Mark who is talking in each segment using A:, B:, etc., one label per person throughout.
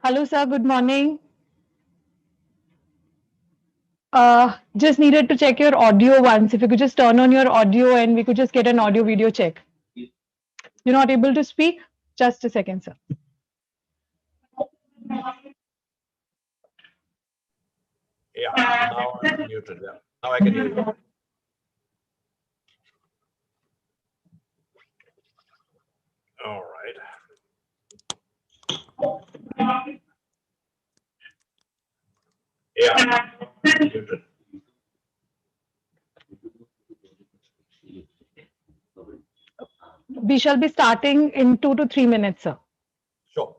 A: Hello, sir. Good morning. Just needed to check your audio once. If you could just turn on your audio and we could just get an audio video check. You're not able to speak? Just a second, sir.
B: Yeah, now I'm muted. Yeah, now I can hear you. All right. Yeah, muted.
A: We shall be starting in 2 to 3 minutes, sir.
B: Sure.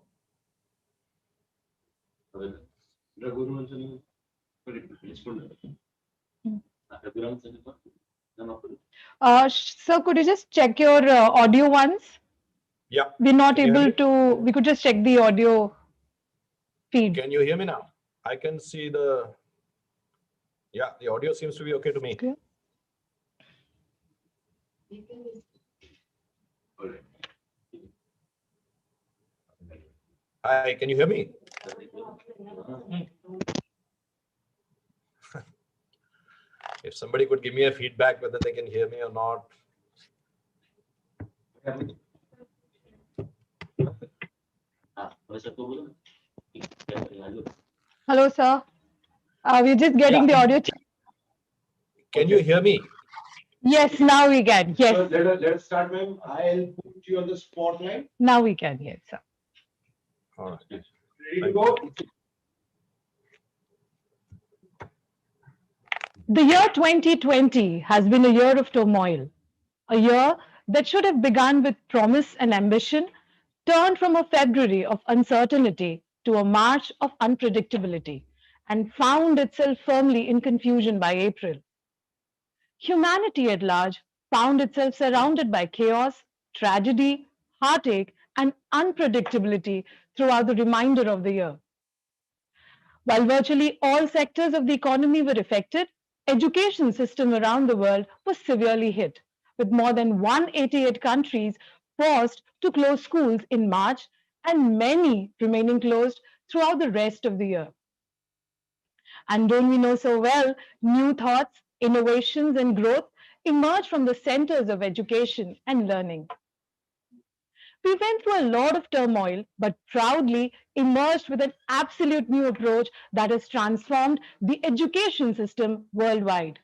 A: Sir, could you just check your audio once?
B: Yeah.
A: We're not
B: Can you hear
A: able
B: me?
A: to, we could just check the audio feed.
B: Can you hear me now? I can see the audio seems to be okay to me.
A: Okay.
B: Hi, can you hear me? If somebody could give me a feedback whether they can hear me or not.
A: Hello, sir. We're just getting the audio check.
B: Can you hear me?
A: Yes, now we can. Yes.
C: So let's start, ma'am. I'll put you on the spotlight.
A: Now we can. Yes, sir.
B: All right.
C: Ready to go?
A: The year 2020 has been a year of turmoil, a year that should have begun with promise and ambition, turned from a February of uncertainty to a March of unpredictability, and found itself firmly in confusion by April. Humanity at large found itself surrounded by chaos, tragedy, heartache, and unpredictability throughout the remainder of the year. While virtually all sectors of the economy were affected, education system around the world was severely hit, with more than 188 countries forced to close schools in March and many remaining closed throughout the rest of the year. And don't we know so well, new thoughts, innovations, and growth emerge from the centers of education and learning. We went through a lot of turmoil, but proudly emerged with an absolute new approach that has transformed the education system worldwide.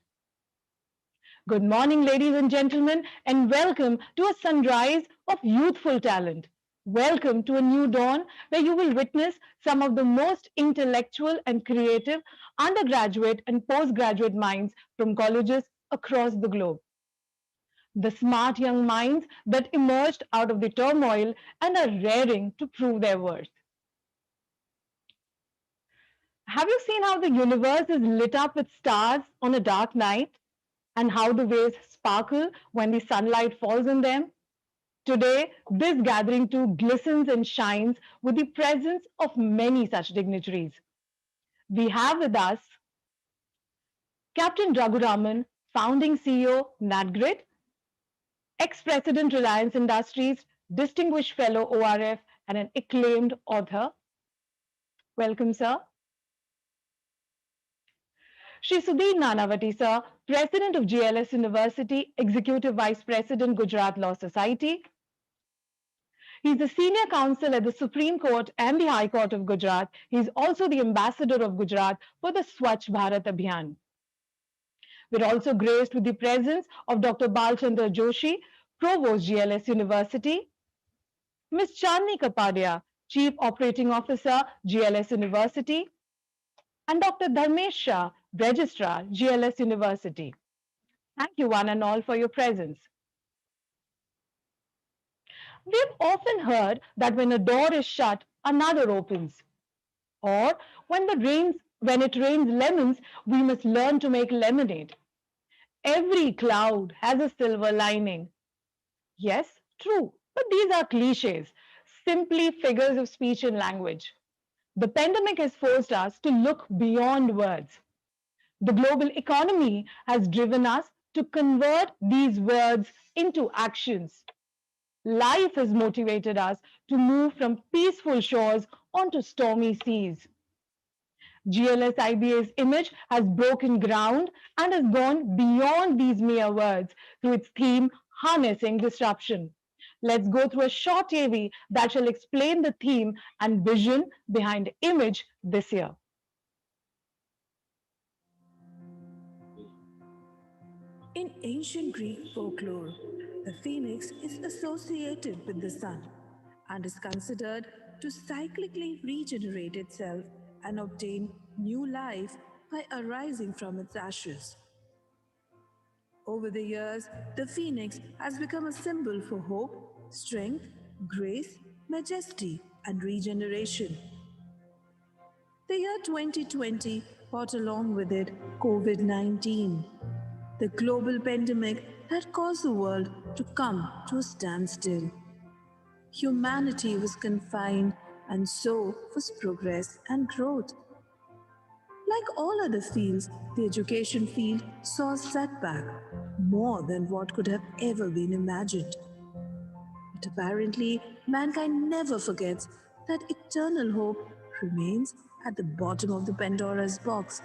A: Good morning, ladies and gentlemen, and welcome to a sunrise of youthful talent. Welcome to a new dawn where you will witness some of the most intellectual and creative undergraduate and postgraduate minds from colleges across the globe. The smart young minds that emerged out of the turmoil and are raring to prove their worth. Have you seen how the universe is lit up with stars on a dark night and how the waves sparkle when the sunlight falls on them? Today, this gathering too glistens and shines with the presence of many such dignitaries. We have with us Captain Raghuraman, founding CEO, NatGrid, ex-president Reliance Industries, distinguished fellow ORF, and an acclaimed author. Welcome, sir. Shri Sudhir Nanavati, sir, president of GLS University, executive vice president, Gujarat Law Society. He's the senior counsel at the Supreme Court and the High Court of Gujarat. He's also the ambassador of Gujarat for the Swachh Bharat Abhiyan. We're also graced with the presence of Dr. Balchandra Joshi, Provost GLS University, Ms. Chandni Kapadia, Chief Operating Officer, GLS University, and Dr. Dharmesh Shah, Registrar, GLS University. Thank you one and all for your presence. We've often heard that when a door is shut, another opens. Or when it rains lemons, we must learn to make lemonade. Every cloud has a silver lining. Yes, true, but these are cliches, simply figures of speech and language. The pandemic has forced us to look beyond words. The global economy has driven us to convert these words into actions. Life has motivated us to move from peaceful shores onto stormy seas. GLS IBA's image has broken ground and has gone beyond these mere words through its theme, Harnessing Disruption. Let's go through a short AV that shall explain the theme and vision behind image this year.
D: In ancient Greek folklore, the phoenix is associated with the sun and is considered to cyclically regenerate itself and obtain new life by arising from its ashes. Over the years, the phoenix has become a symbol for hope, strength, grace, majesty, and regeneration. The year 2020 brought along with it COVID 19, the global pandemic that caused the world to come to a standstill. Humanity was confined, and so was progress and growth. Like all other fields, the education field saw a setback more than what could have ever been imagined. But apparently, mankind never forgets that eternal hope remains at the bottom of the Pandora's box.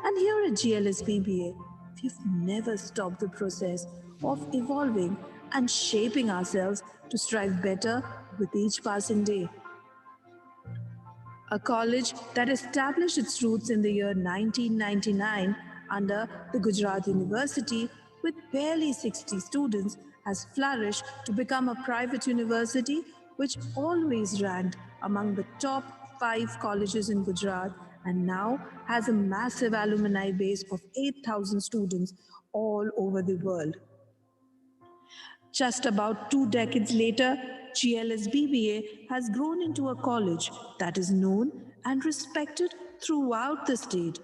D: And here at GLSBBA, we've never stopped the process of evolving and shaping ourselves to strive better with each passing day. A college that established its roots in the year 1999 under the Gujarat University with barely 60 students has flourished to become a private university which always ranked among the top 5 colleges in Gujarat and now has a massive alumni base of 8,000 students all over the world. Just about 2 decades later, GLSBBA has grown into a college that is known and respected throughout the state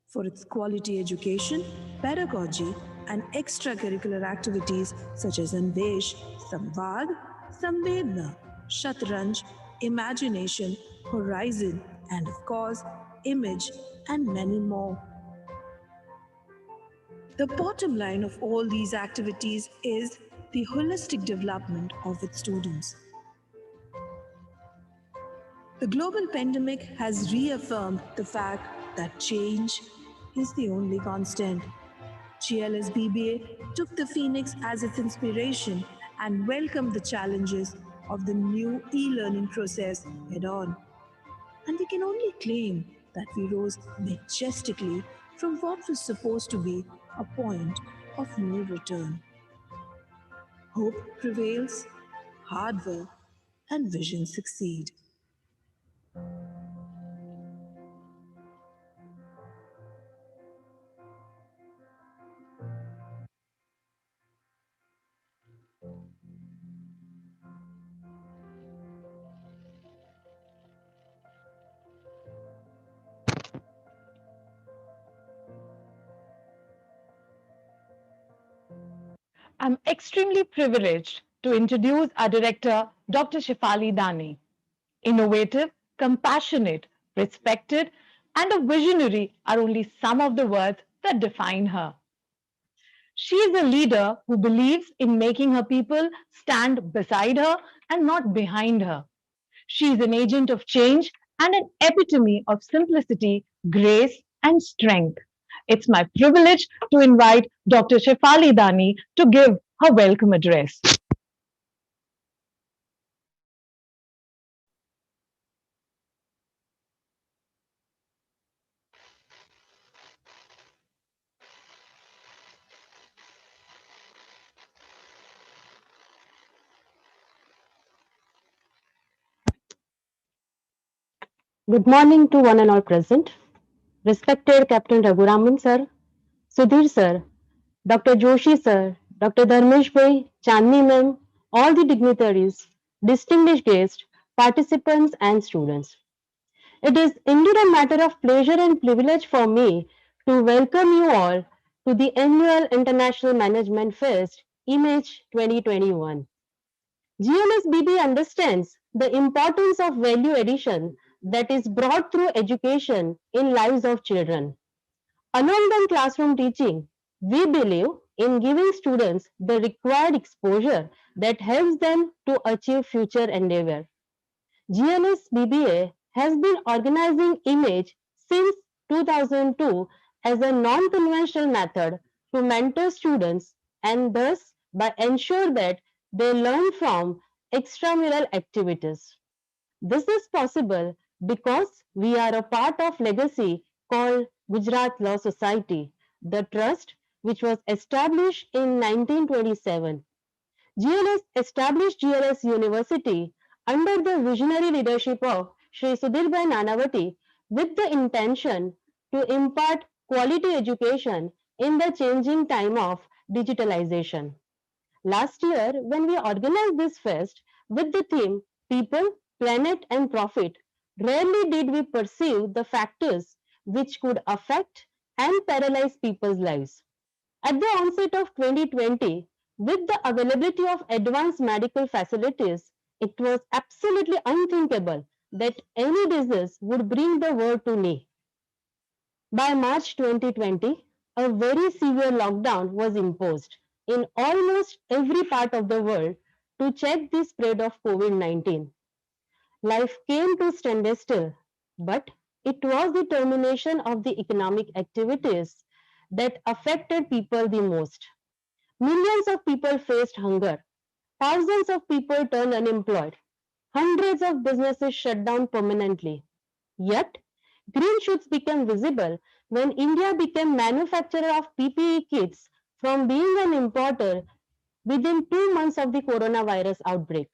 D: for its quality education, pedagogy, and extracurricular activities such as Anvesh, Samvad, Samvedna, Shatranj, Imagination, Horizon, and of course, Image, and many more. The bottom line of all these activities is the holistic development of its students. The global pandemic has reaffirmed the fact that change is the only constant. GLSBBA took the Phoenix as its inspiration and welcomed the challenges of the new e learning process head on. And we can only claim that we rose majestically from what was supposed to be a point of no return. Hope prevails, hard work, and vision succeed.
A: I'm extremely privileged to introduce our director, Dr. Shefali Dani. Innovative, compassionate, respected, and a visionary are only some of the words that define her. She is a leader who believes in making her people stand beside her and not behind her. She is an agent of change and an epitome of simplicity, grace, and strength. It's my privilege to invite Dr. Shefali Dani to give her welcome address.
E: Good morning to one and all present. Respected Captain Raghuraman sir, Sudhir sir, Dr. Joshi sir, Dr. Dharmesh bhai, Chandni ma'am, all the dignitaries, distinguished guests, participants and students. It is indeed a matter of pleasure and privilege for me to welcome you all to the annual International Management Fest Image 2021. GLSBB understands the importance of value addition that is brought through education in lives of children. Along than classroom teaching, we believe in giving students the required exposure that helps them to achieve future endeavor. GLS BBA has been organizing image since 2002 as a non-conventional method to mentor students and thus by ensure that they learn from extramural activities. This is possible because we are a part of legacy called Gujarat Law Society, the trust which was established in 1927. GLS established GLS University under the visionary leadership of Sri Sudhirbhai Nanavati with the intention to impart quality education in the changing time of digitalization. Last year, when we organized this fest with the theme People, Planet and Profit, rarely did we perceive the factors which could affect and paralyze people's lives. At the onset of 2020, with the availability of advanced medical facilities, it was absolutely unthinkable that any disease would bring the world to knee. By March 2020, a very severe lockdown was imposed in almost every part of the world to check the spread of COVID-19. Life came to standstill, but it was the termination of the economic activities that affected people the most. Millions of people faced hunger. Thousands of people turned unemployed. Hundreds of businesses shut down permanently. Yet, green shoots became visible when India became manufacturer of PPE kits from being an importer within 2 months of the coronavirus outbreak.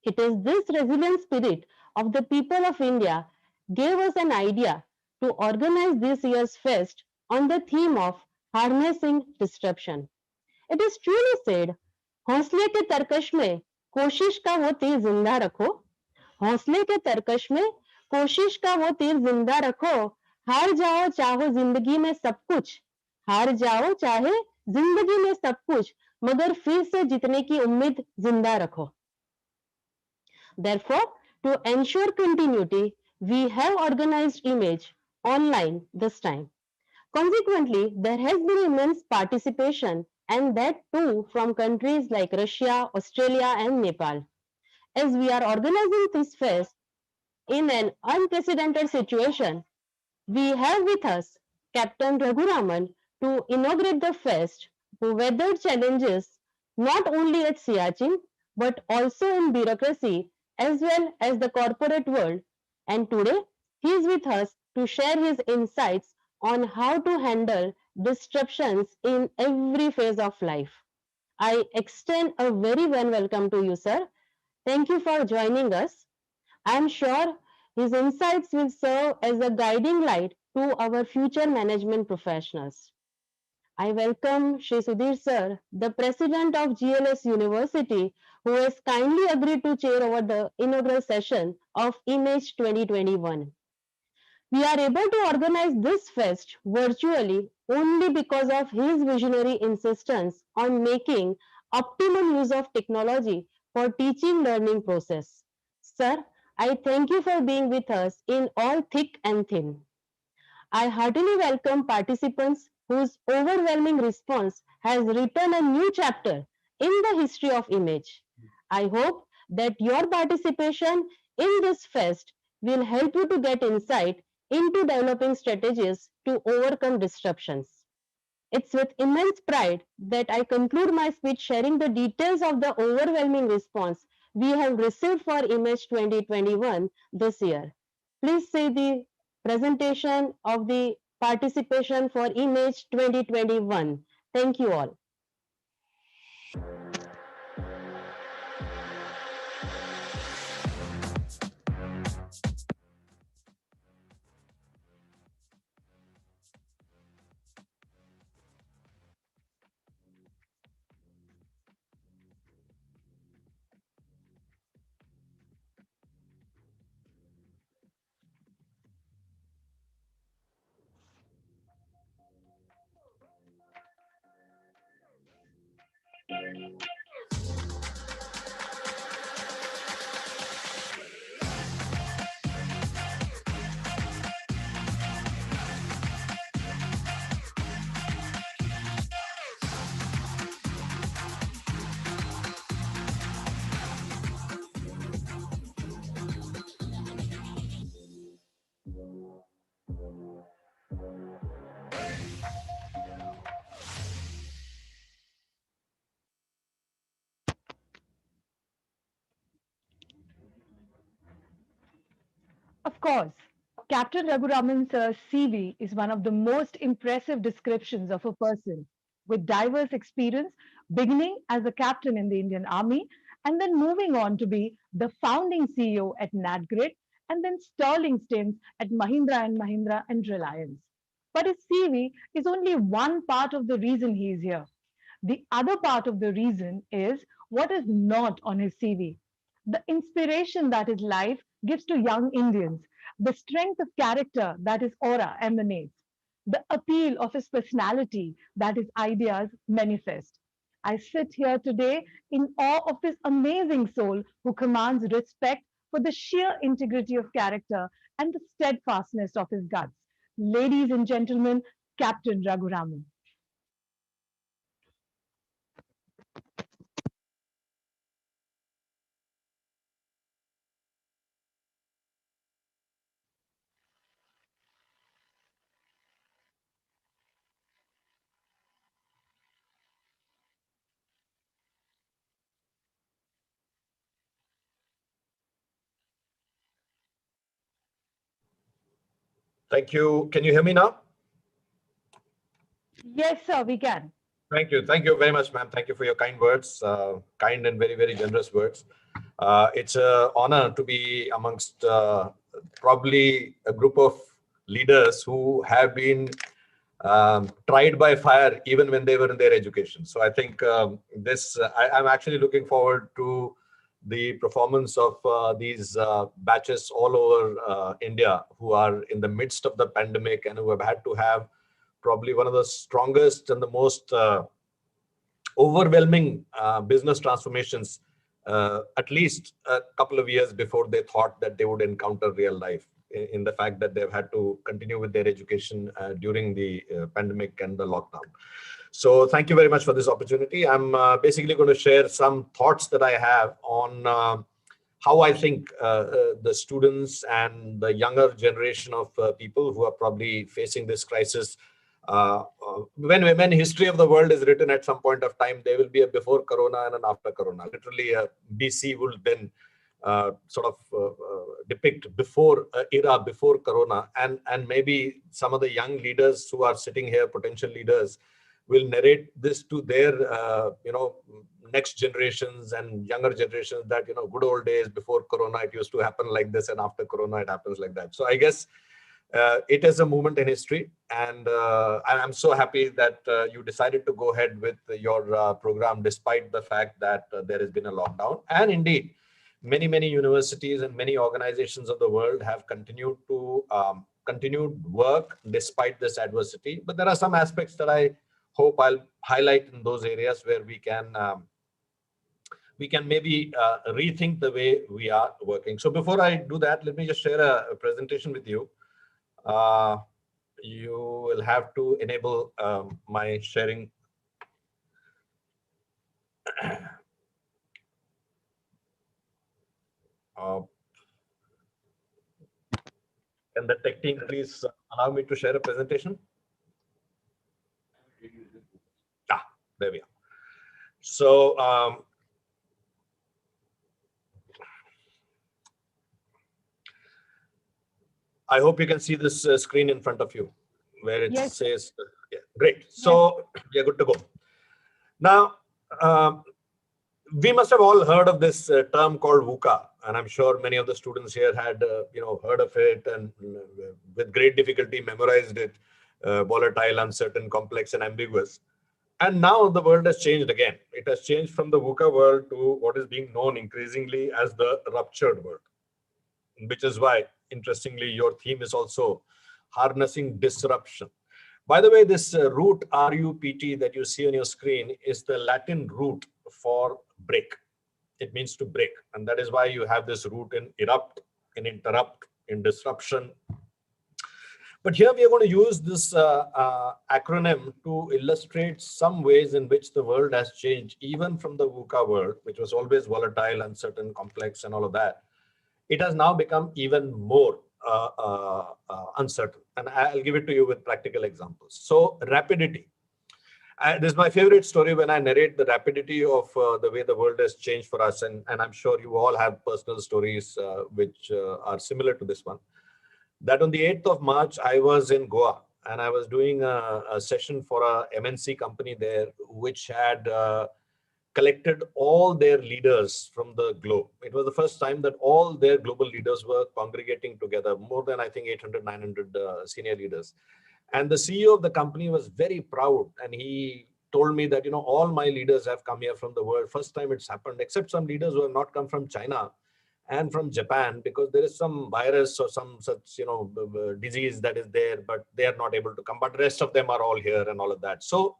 E: It is this resilient spirit of the people of India gave us an idea to organize this year's fest on the theme of harnessing disruption. It is truly said, हौसले के तरकश में कोशिश का वो तीर जिंदा रखो, हौसले के तरकश में कोशिश का वो तीर जिंदा रखो, हार जाओ चाहो जिंदगी में सब कुछ, हार जाओ चाहे जिंदगी में सब कुछ, मगर फिर से जीतने की उम्मीद जिंदा रखो. Therefore, to ensure continuity, we have organized image online this time. Consequently, there has been immense participation and that too from countries like Russia, Australia and Nepal. As we are organizing this fest in an unprecedented situation, we have with us Captain Raghuraman to inaugurate the fest, who weathered challenges not only at Siachen but also in bureaucracy as well as the corporate world. And today he is with us to share his insights on how to handle disruptions in every phase of life. I extend a very warm welcome to you, sir. Thank you for joining us. I am sure his insights will serve as a guiding light to our future management professionals. I welcome Shri Sudhir sir, the president of GLS University, who has kindly agreed to chair over the inaugural session of Image 2021. We are able to organize this fest virtually only because of his visionary insistence on making optimal use of technology for teaching learning process. Sir, I thank you for being with us in all thick and thin. I heartily welcome participants whose overwhelming response has written a new chapter in the history of image. I hope that your participation in this fest will help you to get insight into developing strategies to overcome disruptions. It's with immense pride that I conclude my speech sharing the details of the overwhelming response we have received for Image 2021 this year. Please see the presentation of the participation for Image 2021. Thank you all.
A: Of course, Captain Raghuraman Sir's CV is one of the most impressive descriptions of a person with diverse experience, beginning as a captain in the Indian Army and then moving on to be the founding CEO at NatGrid and then sterling stints at Mahindra and Mahindra and Reliance. But his CV is only one part of the reason he is here. The other part of the reason is what is not on his CV. The inspiration that his life gives to young Indians, the strength of character that his aura emanates, the appeal of his personality that his ideas manifest. I sit here today in awe of this amazing soul who commands respect for the sheer integrity of character and the steadfastness of his guts. Ladies and gentlemen, Captain Raghuraman.
B: Thank you. Can you hear me now?
A: Yes, sir, we can.
B: Thank you. Thank you very much, ma'am. Thank you for your kind words, kind and very, very generous words. It's an honor to be amongst probably a group of leaders who have been tried by fire even when they were in their education. So I think I'm actually looking forward to the performance of these batches all over India who are in the midst of the pandemic and who have had to have probably one of the strongest and the most overwhelming business transformations, at least a couple of years before they thought that they would encounter real life, in the fact that they've had to continue with their education during the pandemic and the lockdown. So thank you very much for this opportunity. I'm basically going to share some thoughts that I have on how I think the students and the younger generation of people who are probably facing this crisis, when history of the world is written at some point of time, there will be a before Corona and an after Corona. Literally, BC will then depict before era before Corona, and maybe some of the young leaders who are sitting here, potential leaders, will narrate this to their next generations and younger generations that good old days before Corona it used to happen like this, and after Corona it happens like that. So I guess it is a moment in history, and I'm so happy that you decided to go ahead with your program despite the fact that there has been a lockdown. And indeed, many universities and many organizations of the world have continued to work despite this adversity. But there are some aspects that I hope I'll highlight in those areas where we can maybe rethink the way we are working. So before I do that, let me just share a presentation with you. You will have to enable my sharing. Can the tech team please allow me to share a presentation? There we are. So I hope you can see this screen in front of you where it says, yeah, great. So we are good to go. Now, we must have all heard of this term called VUCA, and I'm sure many of the students here had heard of it and with great difficulty memorized it: volatile, uncertain, complex, and ambiguous. And now the world has changed again. It has changed from the VUCA world to what is being known increasingly as the ruptured world, which is why, interestingly, your theme is also harnessing disruption. By the way, this root RUPT that you see on your screen is the Latin root for break. It means to break. And that is why you have this root in erupt, in interrupt, in disruption. But here we are going to use this acronym to illustrate some ways in which the world has changed, even from the VUCA world, which was always volatile, uncertain, complex, and all of that. It has now become even more uncertain. And I'll give it to you with practical examples. So rapidity. This is my favorite story when I narrate the rapidity of the way the world has changed for us. And I'm sure you all have personal stories which are similar to this one. That on the 8th of March, I was in Goa and I was doing a session for a MNC company there, which had collected all their leaders from the globe. It was the first time that all their global leaders were congregating together, more than I think 800, 900 senior leaders. And the CEO of the company was very proud. And he told me that, all my leaders have come here from the world. First time it's happened, except some leaders who have not come from China and from Japan, because there is some virus or some such, disease that is there, but they are not able to come. But the rest of them are all here and all of that. So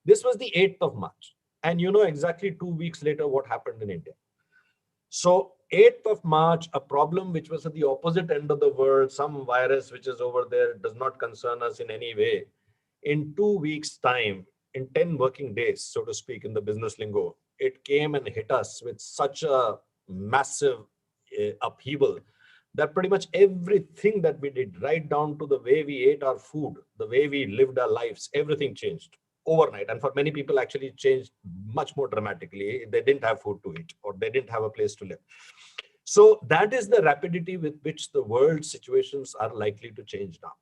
B: this was the 8th of March. And exactly 2 weeks later, what happened in India. So 8th of March, a problem which was at the opposite end of the world, some virus which is over there, does not concern us in any way. In 2 weeks' time, in 10 working days, so to speak, in the business lingo, it came and hit us with such a massive upheaval that pretty much everything that we did, right down to the way we ate our food, the way we lived our lives, everything changed overnight. And for many people, actually changed much more dramatically. They didn't have food to eat, or they didn't have a place to live. So that is the rapidity with which the world situations are likely to change now.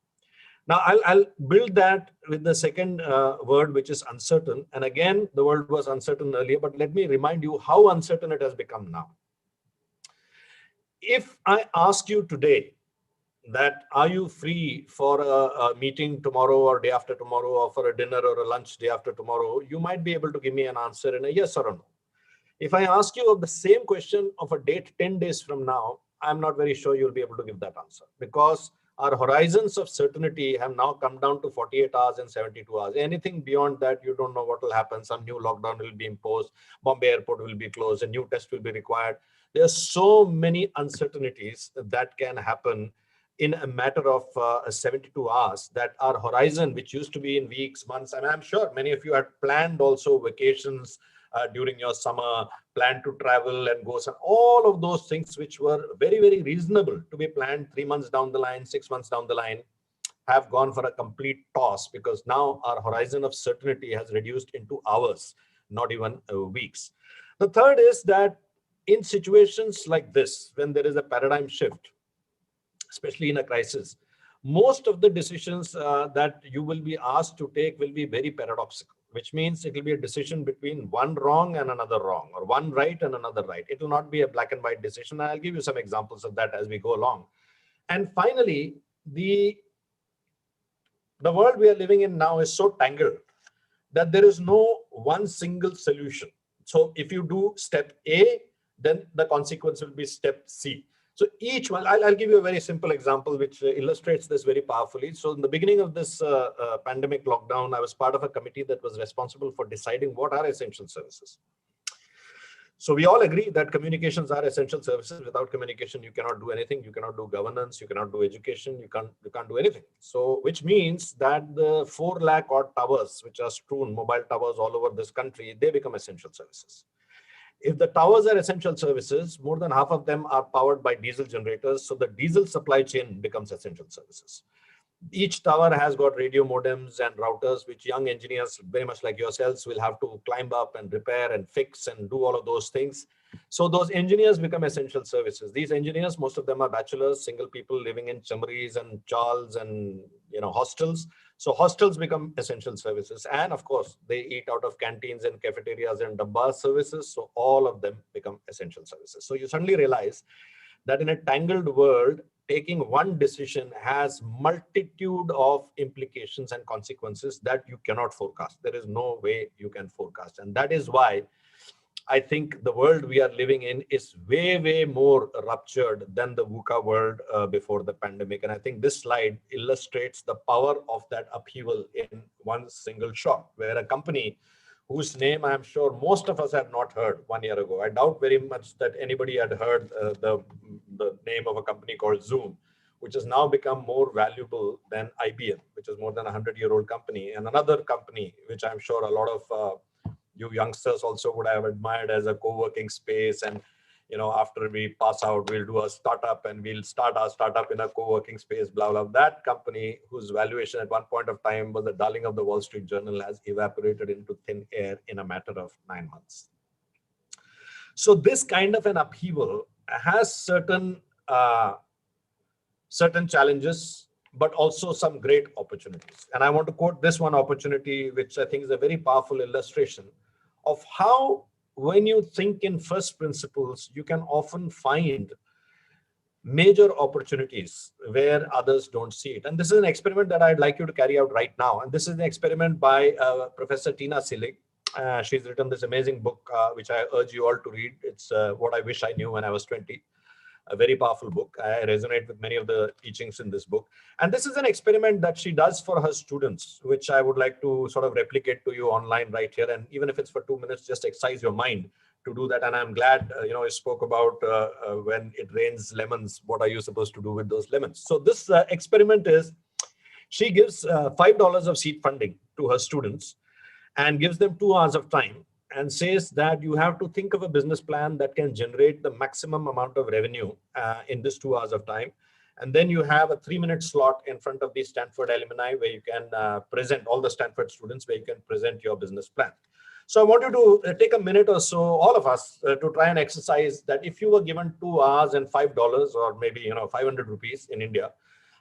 B: Now, I'll build that with the second word, which is uncertain. And again, the world was uncertain earlier, but let me remind you how uncertain it has become now. If I ask you today that, are you free for a meeting tomorrow or day after tomorrow, or for a dinner or a lunch day after tomorrow, you might be able to give me an answer in a yes or a no. If I ask you of the same question of a date 10 days from now, I'm not very sure you'll be able to give that answer, because our horizons of certainty have now come down to 48 hours and 72 hours. Anything beyond that, you don't know what will happen. Some new lockdown will be imposed. Bombay airport will be closed. A new test will be required. There are so many uncertainties that can happen in a matter of 72 hours, that our horizon, which used to be in weeks, months, and I'm sure many of you had planned also vacations during your summer, planned to travel and go, and all of those things which were very, very reasonable to be planned 3 months down the line, 6 months down the line, have gone for a complete toss, because now our horizon of certainty has reduced into hours, not even weeks. The third is that in situations like this, when there is a paradigm shift, especially in a crisis, most of the decisions that you will be asked to take will be very paradoxical, which means it will be a decision between one wrong and another wrong, or one right and another right. It will not be a black and white decision. I'll give you some examples of that as we go along. And finally, the world we are living in now is so tangled that there is no one single solution. So if you do step A, then the consequence will be step C. So each one, I'll give you a very simple example which illustrates this very powerfully. So in the beginning of this pandemic lockdown, I was part of a committee that was responsible for deciding what are essential services. So we all agree that communications are essential services. Without communication, you cannot do anything. You cannot do governance. You cannot do education. You can't do anything. So which means that the 4 lakh odd towers, which are strewn, mobile towers all over this country, they become essential services. If the towers are essential services, more than half of them are powered by diesel generators. So the diesel supply chain becomes essential services. Each tower has got radio modems and routers, which young engineers, very much like yourselves, will have to climb up and repair and fix and do all of those things. So those engineers become essential services. These engineers, most of them are bachelors, single people living in chamris and chals and hostels. So hostels become essential services. And of course, they eat out of canteens and cafeterias and dabba services. So all of them become essential services. So you suddenly realize that in a tangled world, taking one decision has multitude of implications and consequences that you cannot forecast. There is no way you can forecast. And that is why I think the world we are living in is way, way more ruptured than the VUCA world before the pandemic. And I think this slide illustrates the power of that upheaval in one single shot, where a company whose name I'm sure most of us had not heard 1 year ago. I doubt very much that anybody had heard the name of a company called Zoom, which has now become more valuable than IBM, which is more than a 100-year-old company. And another company, which I'm sure a lot of you youngsters also would have admired as a co-working space and after we pass out, we'll do a startup and we'll start our startup in a co-working space, blah, blah. That company, whose valuation at one point of time was the darling of the Wall Street Journal, has evaporated into thin air in a matter of 9 months. So this kind of an upheaval has certain challenges, but also some great opportunities. And I want to quote this one opportunity, which I think is a very powerful illustration of how, when you think in first principles, you can often find major opportunities where others don't see it. And this is an experiment that I'd like you to carry out right now. And this is an experiment by Professor Tina Sillig. She's written this amazing book, which I urge you all to read. It's What I Wish I Knew When I Was 20. A very powerful book. I resonate with many of the teachings in this book. And this is an experiment that she does for her students, which I would like to sort of replicate to you online right here. And even if it's for 2 minutes, just exercise your mind to do that. And I'm glad, you spoke about when it rains lemons, what are you supposed to do with those lemons? So this experiment is, she gives $5 of seed funding to her students and gives them 2 hours of time, and says that you have to think of a business plan that can generate the maximum amount of revenue in this 2 hours of time. And then you have a 3-minute slot in front of the Stanford alumni where you can present, all the Stanford students, where you can present your business plan. So I want you to take a minute or so, all of us, to try and exercise that. If you were given 2 hours and $5, or maybe 500 rupees in India,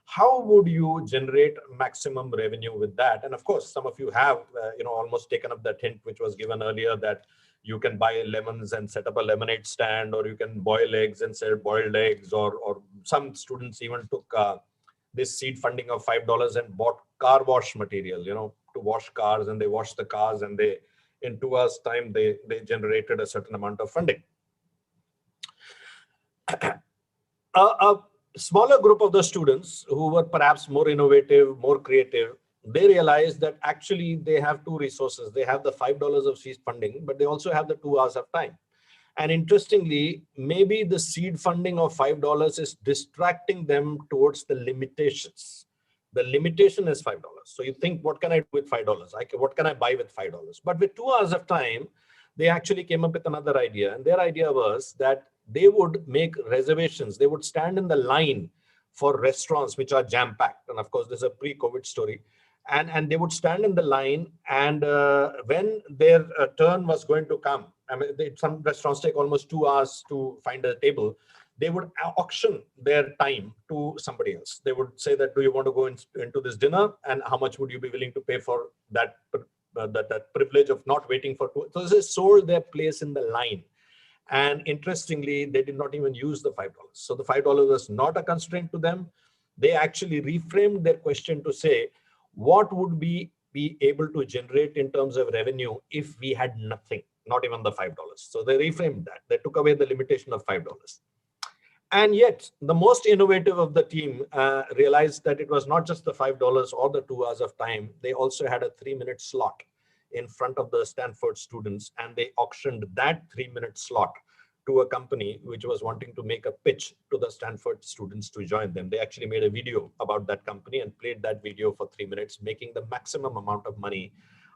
B: how would you generate maximum revenue with that? And of course, some of you have, almost taken up that hint, which was given earlier, that you can buy lemons and set up a lemonade stand, or you can boil eggs and sell boiled eggs, or some students even took this seed funding of $5 and bought car wash material, to wash cars, and they washed the cars, and they, in 2 hours time, they generated a certain amount of funding. A smaller group of the students who were perhaps more innovative, more creative, they realized that actually they have 2 resources. They have the $5 of seed funding, but they also have the 2 hours of time. And interestingly, maybe the seed funding of $5 is distracting them towards the limitations. The limitation is $5. So you think, what can I do with $5? What can I buy with $5? But with 2 hours of time, they actually came up with another idea. And their idea was that they would make reservations. They would stand in the line for restaurants which are jam-packed. And of course, this is a pre-COVID story. And they would stand in the line, and when their turn was going to come, some restaurants take almost 2 hours to find a table, they would auction their time to somebody else. They would say that, do you want to go into this dinner? And how much would you be willing to pay for that, that privilege of not waiting for 2? So they sold their place in the line. And interestingly, they did not even use the $5. So the $5 was not a constraint to them. They actually reframed their question to say, what would we be able to generate in terms of revenue if we had nothing, not even the $5? So they reframed that. They took away the limitation of $5. And yet, the most innovative of the team realized that it was not just the $5 or the 2 hours of time. They also had a 3-minute slot in front of the Stanford students, and they auctioned that 3-minute slot to a company which was wanting to make a pitch to the Stanford students to join them. They actually made a video about that company and played that video for 3 minutes, making the maximum amount of money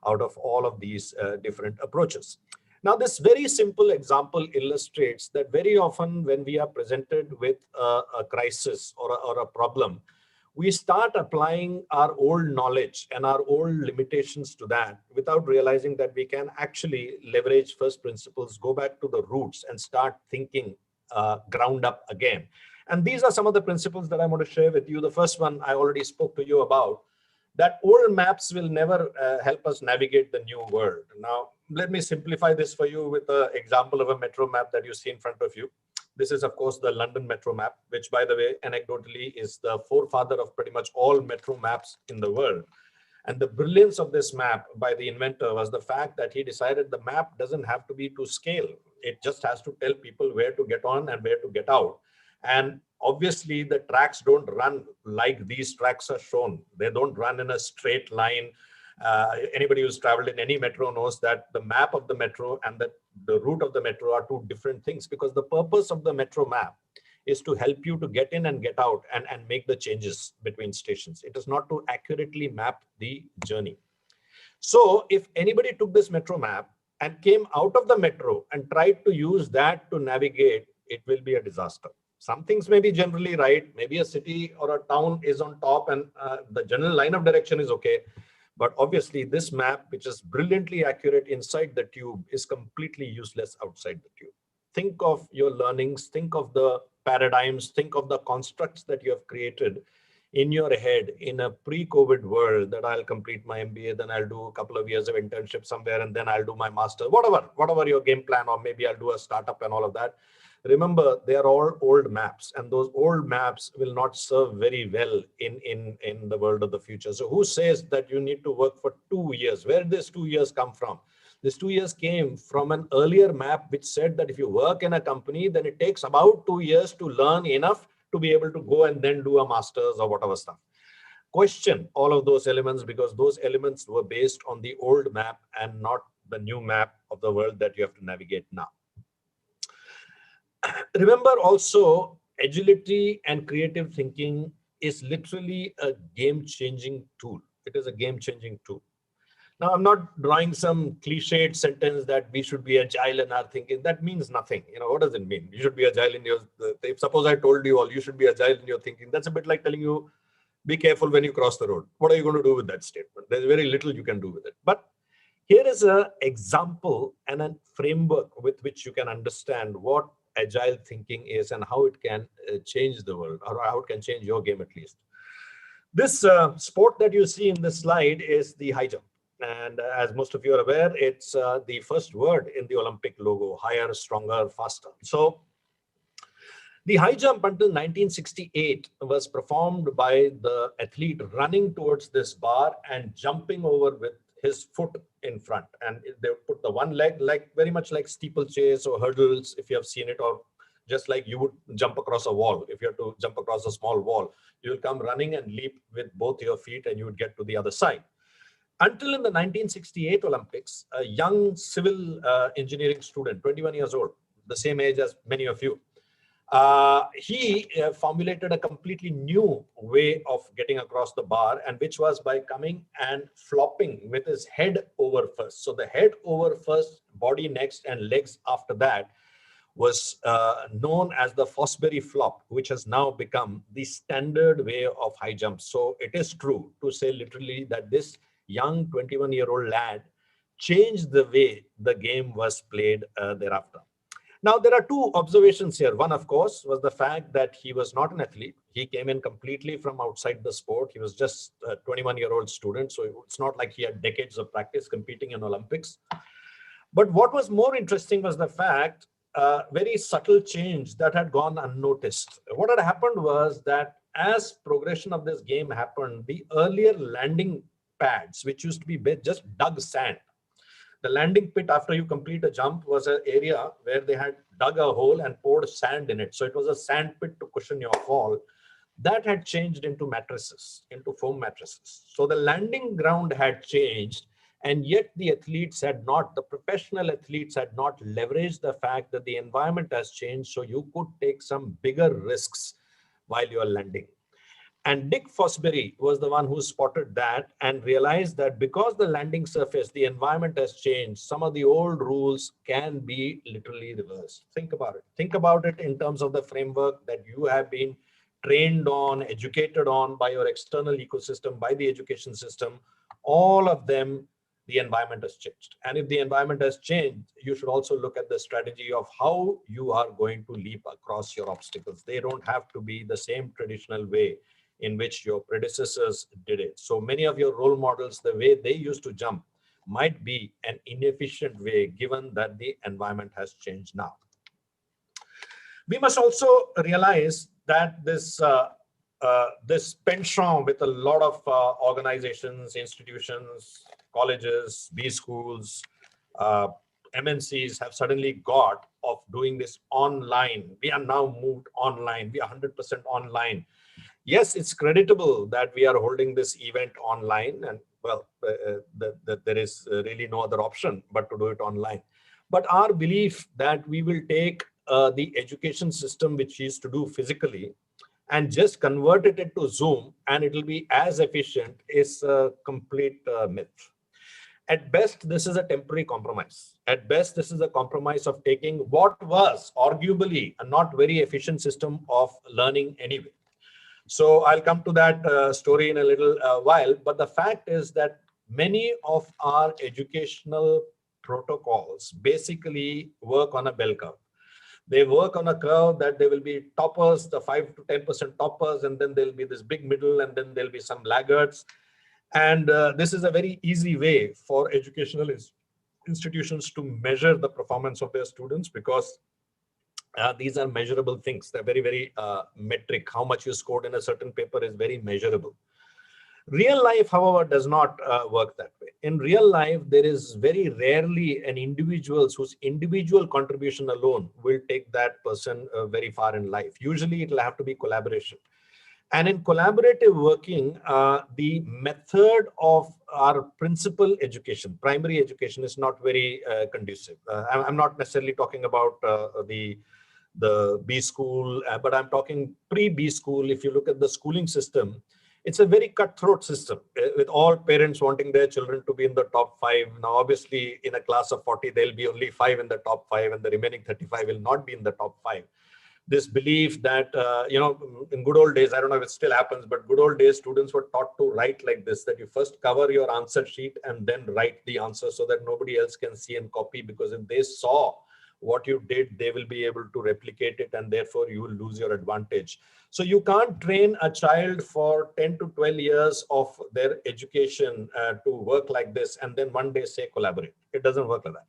B: out of all of these different approaches. Now, this very simple example illustrates that very often when we are presented with a crisis or a problem, we start applying our old knowledge and our old limitations to that without realizing that we can actually leverage first principles, go back to the roots, and start thinking ground up again. And these are some of the principles that I want to share with you. The first one I already spoke to you about, that old maps will never help us navigate the new world. Now, let me simplify this for you with an example of a metro map that you see in front of you. This is, of course, the London metro map, which, by the way, anecdotally is the forefather of pretty much all metro maps in the world. And the brilliance of this map by the inventor was the fact that he decided the map doesn't have to be to scale. It just has to tell people where to get on and where to get out. And obviously, the tracks don't run like these tracks are shown. They don't run in a straight line. Anybody who's traveled in any metro knows that the map of the metro and the route of the metro are 2 different things, because the purpose of the metro map is to help you to get in and get out and make the changes between stations. It is not to accurately map the journey. So if anybody took this metro map and came out of the metro and tried to use that to navigate it will be a disaster. Some things may be generally right. Maybe a city or a town is on top and the general line of direction is okay. But obviously this map, which is brilliantly accurate inside the tube, is completely useless outside the tube. Think of your learnings, think of the paradigms, think of the constructs that you have created in your head in a pre-COVID world, that I'll complete my MBA, then I'll do a couple of years of internship somewhere, and then I'll do my master, whatever your game plan, or maybe I'll do a startup and all of that. Remember, they are all old maps, and those old maps will not serve very well in the world of the future. So who says that you need to work for 2 years? Where did this 2 years come from? This 2 years came from an earlier map which said that if you work in a company, then it takes about 2 years to learn enough to be able to go and then do a master's or whatever stuff. Question all of those elements, because those elements were based on the old map and not the new map of the world that you have to navigate now. Remember also, agility and creative thinking is literally a game-changing tool. It is a game-changing tool. Now, I'm not drawing some cliched sentence that we should be agile in our thinking. That means nothing. What does it mean? You should be agile in your, if suppose I told you all, you should be agile in your thinking. That's a bit like telling you, be careful when you cross the road. What are you going to do with that statement? There's very little you can do with it. But here is an example and a framework with which you can understand what agile thinking is and how it can change the world, or how it can change your game at least. This sport that you see in this slide is the high jump. And as most of you are aware, it's the first word in the Olympic logo: higher, stronger, faster. So the high jump until 1968 was performed by the athlete running towards this bar and jumping over with his foot in front. And they put the one leg, like very much like steeplechase or hurdles, if you have seen it, or just like you would jump across a wall. If you have to jump across a small wall, you will come running and leap with both your feet and you would get to the other side. Until in the 1968 Olympics, a young civil engineering student, 21 years old, the same age as many of you, he formulated a completely new way of getting across the bar, and which was by coming and flopping with his head over first. So the head over first, body next, and legs after that was known as the Fosbury flop, which has now become the standard way of high jump. So it is true to say literally that this young 21-year-old lad changed the way the game was played thereafter. Now, there are two observations here. One, of course, was the fact that he was not an athlete. He came in completely from outside the sport. He was just a 21-year-old student. So it's not like he had decades of practice competing in Olympics. But what was more interesting was the fact, very subtle change that had gone unnoticed. What had happened was that as progression of this game happened, the earlier landing pads, which used to be just dug sand. The landing pit after you complete a jump was an area where they had dug a hole and poured sand in it. So it was a sand pit to cushion your fall. That had changed into mattresses, into foam mattresses. So the landing ground had changed, and yet the athletes had not, the professional athletes had not leveraged the fact that the environment has changed, so you could take some bigger risks while you're landing. And Dick Fosbury was the one who spotted that and realized that because the landing surface, the environment has changed, some of the old rules can be literally reversed. Think about it. Think about it in terms of the framework that you have been trained on, educated on by your external ecosystem, by the education system. All of them, the environment has changed. And if the environment has changed, you should also look at the strategy of how you are going to leap across your obstacles. They don't have to be the same traditional way in which your predecessors did it. So many of your role models, the way they used to jump might be an inefficient way, given that the environment has changed now. We must also realize that this penchant with a lot of organizations, institutions, colleges, B schools, MNCs have suddenly got of doing this online. We are now moved online. We are 100% online. Yes, it's creditable that we are holding this event online, and well, there is really no other option but to do it online. But our belief that we will take the education system, which used to do physically, and just convert it into Zoom and it will be as efficient, is a complete myth. At best, this is a temporary compromise. At best, this is a compromise of taking what was arguably a not very efficient system of learning anyway. So I'll come to that story in a little while. But the fact is that many of our educational protocols basically work on a bell curve. They work on a curve that there will be toppers, the 5 to 10% toppers, and then there'll be this big middle, and then there'll be some laggards. And this is a very easy way for educational institutions to measure the performance of their students, because these are measurable things. They're very, very metric. How much you scored in a certain paper is very measurable. Real life, however, does not work that way. In real life, there is very rarely an individual whose individual contribution alone will take that person very far in life. Usually, it will have to be collaboration. And in collaborative working, the method of our principal education, primary education, is not very conducive. I'm not necessarily talking about the B school, but I'm talking pre-B school. If you look at the schooling system, it's a very cutthroat system, with all parents wanting their children to be in the top 5. Now, obviously, in a class of 40, there'll be only 5 in the top 5, and the remaining 35 will not be in the top 5. This belief that, in good old days, I don't know if it still happens, but good old days, students were taught to write like this, that you first cover your answer sheet and then write the answer so that nobody else can see and copy, because if they saw what you did, they will be able to replicate it, and therefore you will lose your advantage. So you can't train a child for 10 to 12 years of their education to work like this and then one day say collaborate. It doesn't work like that.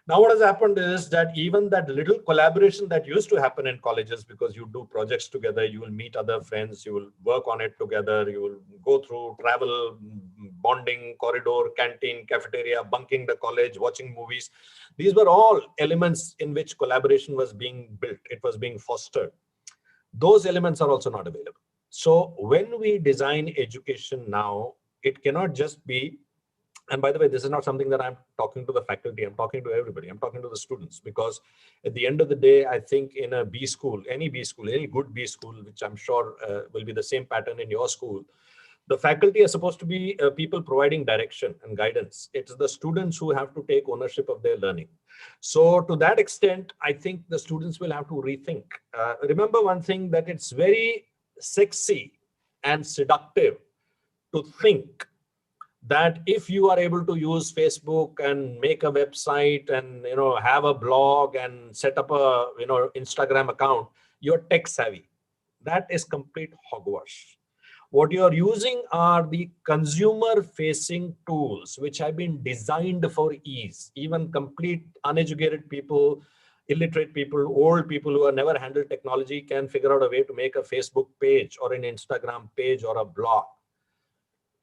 B: Now, what has happened is that even that little collaboration that used to happen in colleges, because you do projects together, you will meet other friends, you will work on it together, you will go through travel, bonding, corridor, canteen, cafeteria, bunking the college, watching movies. These were all elements in which collaboration was being built. It was being fostered. Those elements are also not available. So when we design education now, it cannot just be, and by the way, this is not something that I'm talking to the faculty, I'm talking to everybody, I'm talking to the students, because at the end of the day, I think in a B school, any good B school, which I'm sure will be the same pattern in your school, the faculty are supposed to be people providing direction and guidance. It's the students who have to take ownership of their learning. So to that extent, I think the students will have to rethink. Remember one thing, that it's very sexy and seductive to think that if you are able to use Facebook and make a website and have a blog and set up a Instagram account, you're tech savvy. That is complete hogwash. What you are using are the consumer facing tools which have been designed for ease. Even complete uneducated people, illiterate people, old people who have never handled technology can figure out a way to make a Facebook page or an Instagram page or a blog.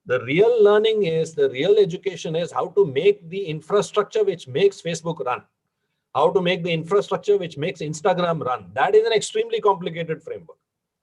B: The real learning is, the real education is how to make the infrastructure which makes Facebook run, how to make the infrastructure which makes Instagram run. That is an extremely complicated framework.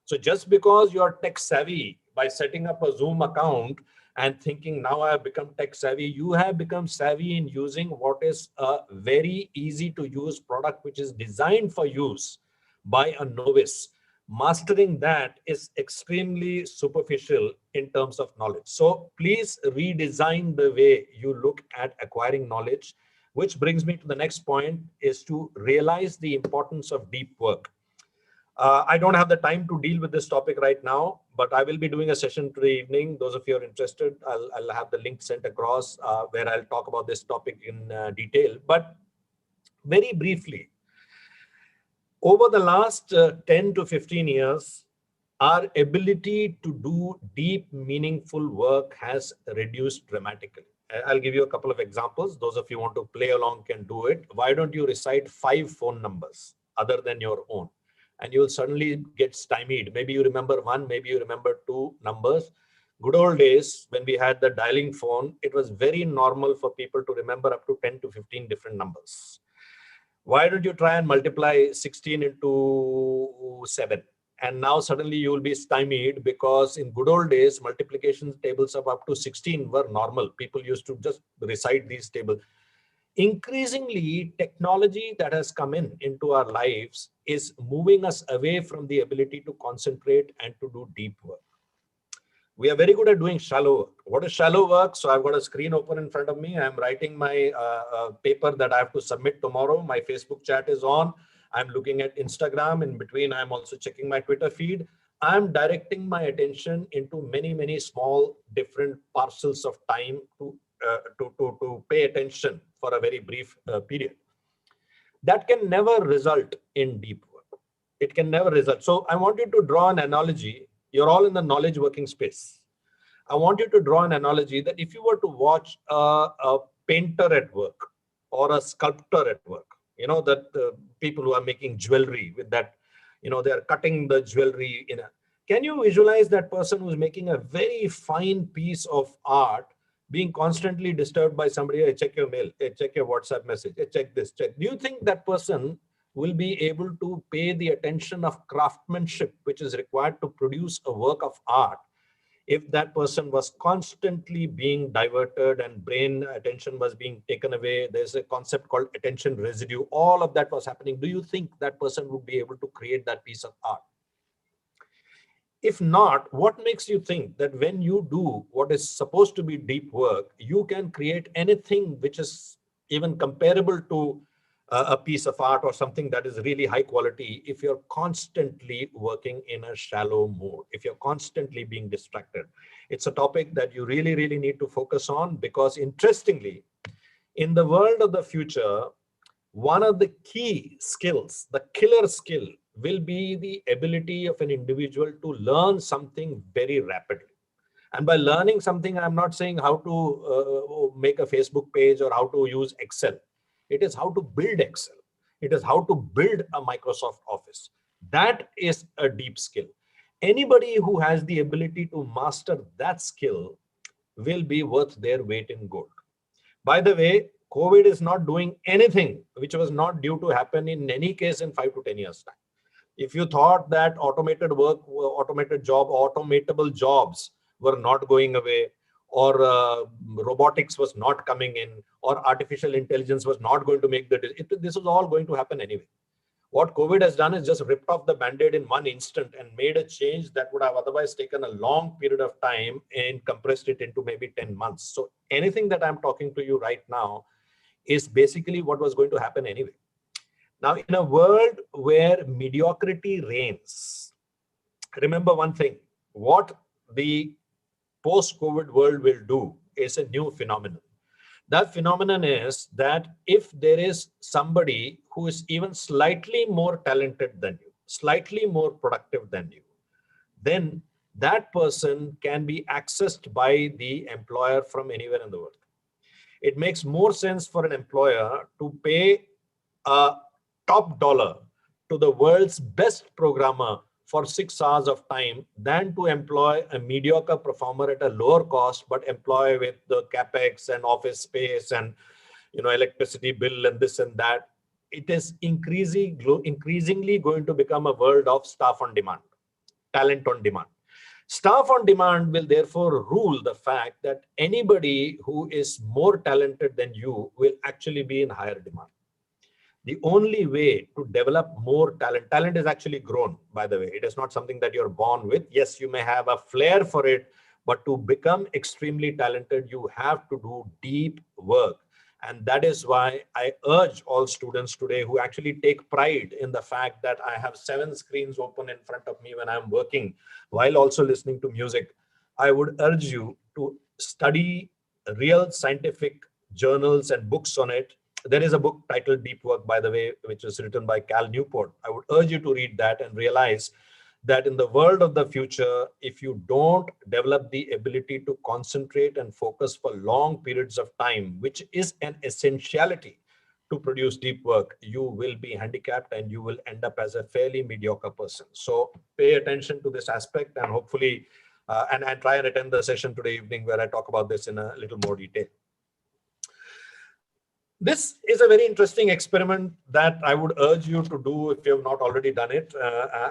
B: So just because you are tech savvy by setting up a Zoom account and thinking now I have become tech savvy, you have become savvy in using what is a very easy to use product which is designed for use by a novice. Mastering that is extremely superficial in terms of knowledge. So please redesign the way you look at acquiring knowledge, which brings me to the next point, is to realize the importance of deep work. I don't have the time to deal with this topic right now, but I will be doing a session today evening. Those of you who are interested, I'll have the link sent across where I'll talk about this topic in detail. But very briefly, over the last 10 to 15 years, our ability to do deep, meaningful work has reduced dramatically. I'll give you a couple of examples. Those of you who want to play along can do it. Why don't you recite 5 phone numbers other than your own? And you'll suddenly get stymied. Maybe you remember 1, maybe you remember 2 numbers. Good old days, when we had the dialing phone, it was very normal for people to remember up to 10 to 15 different numbers. Why don't you try and multiply 16 into 7? And now suddenly you will be stymied, because in good old days, multiplication tables of up to 16 were normal. People used to just recite these tables. Increasingly, technology that has come into our lives is moving us away from the ability to concentrate and to do deep work. We are very good at doing shallow work. What is shallow work? So I've got a screen open in front of me. I'm writing my paper that I have to submit tomorrow. My Facebook chat is on. I'm looking at Instagram. In between, I'm also checking my Twitter feed. I'm directing my attention into many, many small different parcels of time to pay attention for a very brief period. That can never result in deep work. It can never result. So I want you to draw an analogy. You're all in the knowledge working space. I want you to draw an analogy that if you were to watch a painter at work or a sculptor at work, you know, that people who are making jewelry with that, you know, they're cutting the jewelry in a, can you visualize that person who's making a very fine piece of art being constantly disturbed by somebody? Hey, check your mail, hey, check your WhatsApp message, hey, check this, check. Do you think that person will be able to pay the attention of craftsmanship which is required to produce a work of art if that person was constantly being diverted and brain attention was being taken away? There's a concept called attention residue. All of that was happening. Do you think that person would be able to create that piece of art? If not, what makes you think that when you do what is supposed to be deep work, you can create anything which is even comparable to a piece of art or something that is really high quality if you're constantly working in a shallow mode, if you're constantly being distracted? It's a topic that you really, really need to focus on, because interestingly, in the world of the future, one of the key skills, the killer skill, will be the ability of an individual to learn something very rapidly. And by learning something, I'm not saying how to make a Facebook page or how to use Excel. It is how to build Excel. It is how to build a Microsoft Office. That is a deep skill. Anybody who has the ability to master that skill will be worth their weight in gold. By the way, COVID is not doing anything which was not due to happen in any case in 5 to 10 years time. If you thought that automated work, automatable jobs were not going away, or robotics was not coming in, or artificial intelligence was not going to make this was all going to happen anyway. What COVID has done is just ripped off the band-aid in one instant and made a change that would have otherwise taken a long period of time and compressed it into maybe 10 months. So anything that I'm talking to you right now is basically what was going to happen anyway. Now, in a world where mediocrity reigns, remember one thing: what the post-COVID world will do is a new phenomenon. That phenomenon is that if there is somebody who is even slightly more talented than you, slightly more productive than you, then that person can be accessed by the employer from anywhere in the world. It makes more sense for an employer to pay a top dollar to the world's best programmer for 6 hours of time than to employ a mediocre performer at a lower cost, but employ with the capex and office space and, you know, electricity bill and this and that. It is increasingly going to become a world of staff on demand, talent on demand. Staff on demand will therefore rule the fact that anybody who is more talented than you will actually be in higher demand. The only way to develop more talent is actually grown, by the way. It is not something that you're born with. Yes, you may have a flair for it, but to become extremely talented, you have to do deep work. And that is why I urge all students today who actually take pride in the fact that I have 7 screens open in front of me when I'm working while also listening to music. I would urge you to study real scientific journals and books on it. There is a book titled Deep Work, by the way, which was written by Cal Newport. I would urge you to read that and realize that in the world of the future, if you don't develop the ability to concentrate and focus for long periods of time, which is an essentiality to produce deep work, you will be handicapped and you will end up as a fairly mediocre person. So pay attention to this aspect, and hopefully, and try and attend the session today evening where I talk about this in a little more detail. This is a very interesting experiment that I would urge you to do if you have not already done it.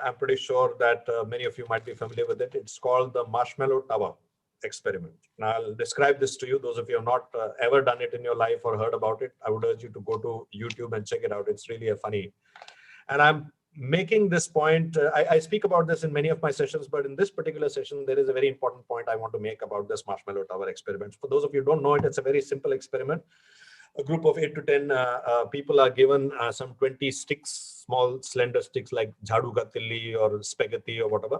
B: I'm pretty sure that many of you might be familiar with it. It's called the marshmallow tower experiment. Now, I'll describe this to you. Those of you who have not ever done it in your life or heard about it, I would urge you to go to YouTube and check it out. It's really a funny. And I'm making this point, I speak about this in many of my sessions, but in this particular session, there is a very important point I want to make about this marshmallow tower experiment. For those of you who don't know it, it's a very simple experiment. A group of 8 to 10 people are given some 20 sticks, small slender sticks like jhadu ka tilli or spaghetti or whatever.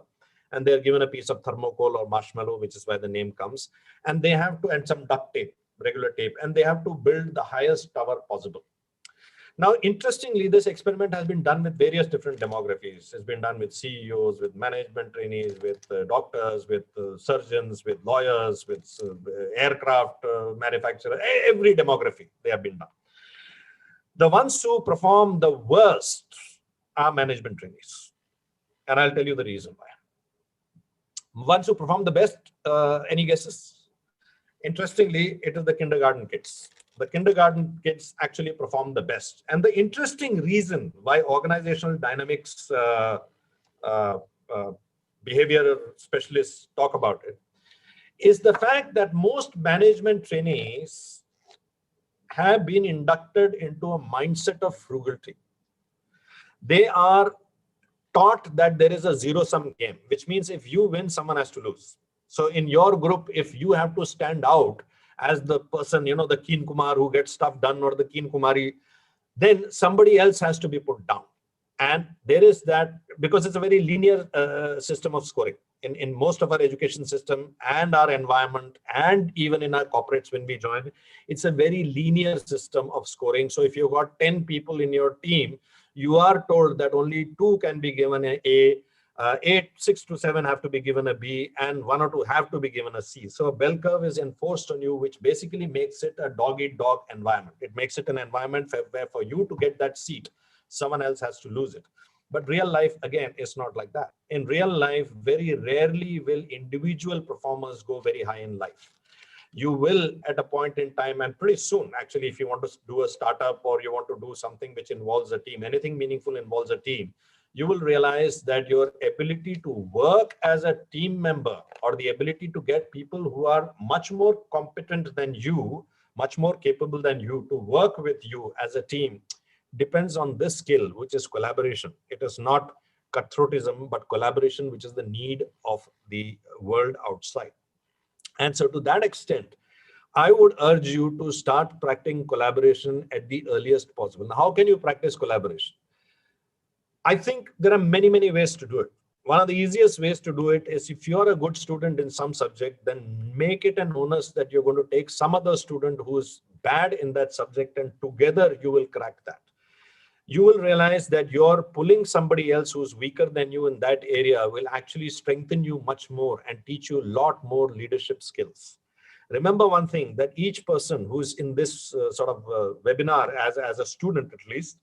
B: And they're given a piece of thermocol or marshmallow, which is where the name comes. And they have to, and some duct tape, regular tape, and they have to build the highest tower possible. Now, interestingly, this experiment has been done with various different demographies. It's been done with CEOs, with management trainees, with doctors, with surgeons, with lawyers, with aircraft manufacturers, every demography they have been done. The ones who perform the worst are management trainees. And I'll tell you the reason why. Ones who perform the best, any guesses? Interestingly, it is the kindergarten kids. The kindergarten kids actually perform the best. And the interesting reason why organizational dynamics behavior specialists talk about it is the fact that most management trainees have been inducted into a mindset of frugality. They are taught that there is a zero-sum game, which means if you win, someone has to lose. So in your group, if you have to stand out as the person, you know, the Keen Kumar who gets stuff done, or the Keen Kumari, then somebody else has to be put down. And there is that, because it's a very linear system of scoring in most of our education system and our environment, and even in our corporates when we join, it's a very linear system of scoring. So if you've got 10 people in your team, you are told that only 2 can be given an A, 6 to 7 have to be given a B, and 1 or 2 have to be given a C. So a bell curve is enforced on you, which basically makes it a dog-eat-dog environment. It makes it an environment where for you to get that seat, someone else has to lose it. But real life, again, is not like that. In real life, very rarely will individual performers go very high in life. You will at a point in time, and pretty soon, actually, if you want to do a startup or you want to do something which involves a team, anything meaningful involves a team, you will realize that your ability to work as a team member, or the ability to get people who are much more competent than you, much more capable than you, to work with you as a team, depends on this skill, which is collaboration. It is not cutthroatism, but collaboration, which is the need of the world outside. And so to that extent, I would urge you to start practicing collaboration at the earliest possible. Now, how can you practice collaboration? I think there are many, many ways to do it. One of the easiest ways to do it is, if you're a good student in some subject, then make it an onus that you're going to take some other student who's bad in that subject, and together you will crack that. You will realize that you're pulling somebody else who's weaker than you in that area will actually strengthen you much more and teach you a lot more leadership skills. Remember one thing, that each person who's in this webinar as a student at least,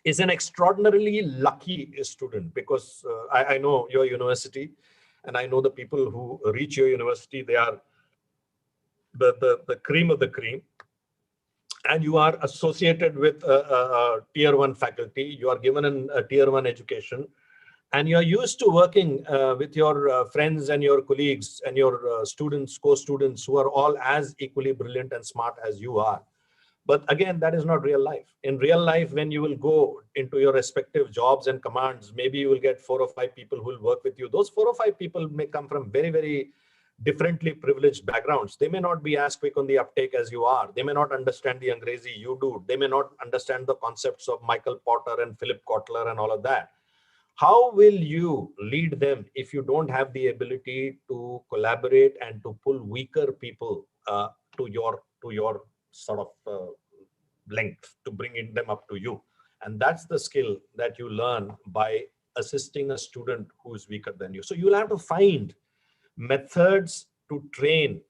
B: is an extraordinarily lucky student, because I know your university, and I know the people who reach your university, they are the cream of the cream. And you are associated with a tier 1 faculty, you are given a tier 1 education, and you're used to working with your friends and your colleagues and your students, co-students, who are all as equally brilliant and smart as you are. But again, that is not real life. In real life, when you will go into your respective jobs and commands, maybe you will get 4 or 5 people who will work with you. Those 4 or 5 people may come from very, very differently privileged backgrounds. They may not be as quick on the uptake as you are. They may not understand the Angrezi you do. They may not understand the concepts of Michael Porter and Philip Kotler and all of that. How will you lead them if you don't have the ability to collaborate and to pull weaker people to your sort of length, to bring them up to you? And that's the skill that you learn by assisting a student who is weaker than you. So you'll have to find methods to train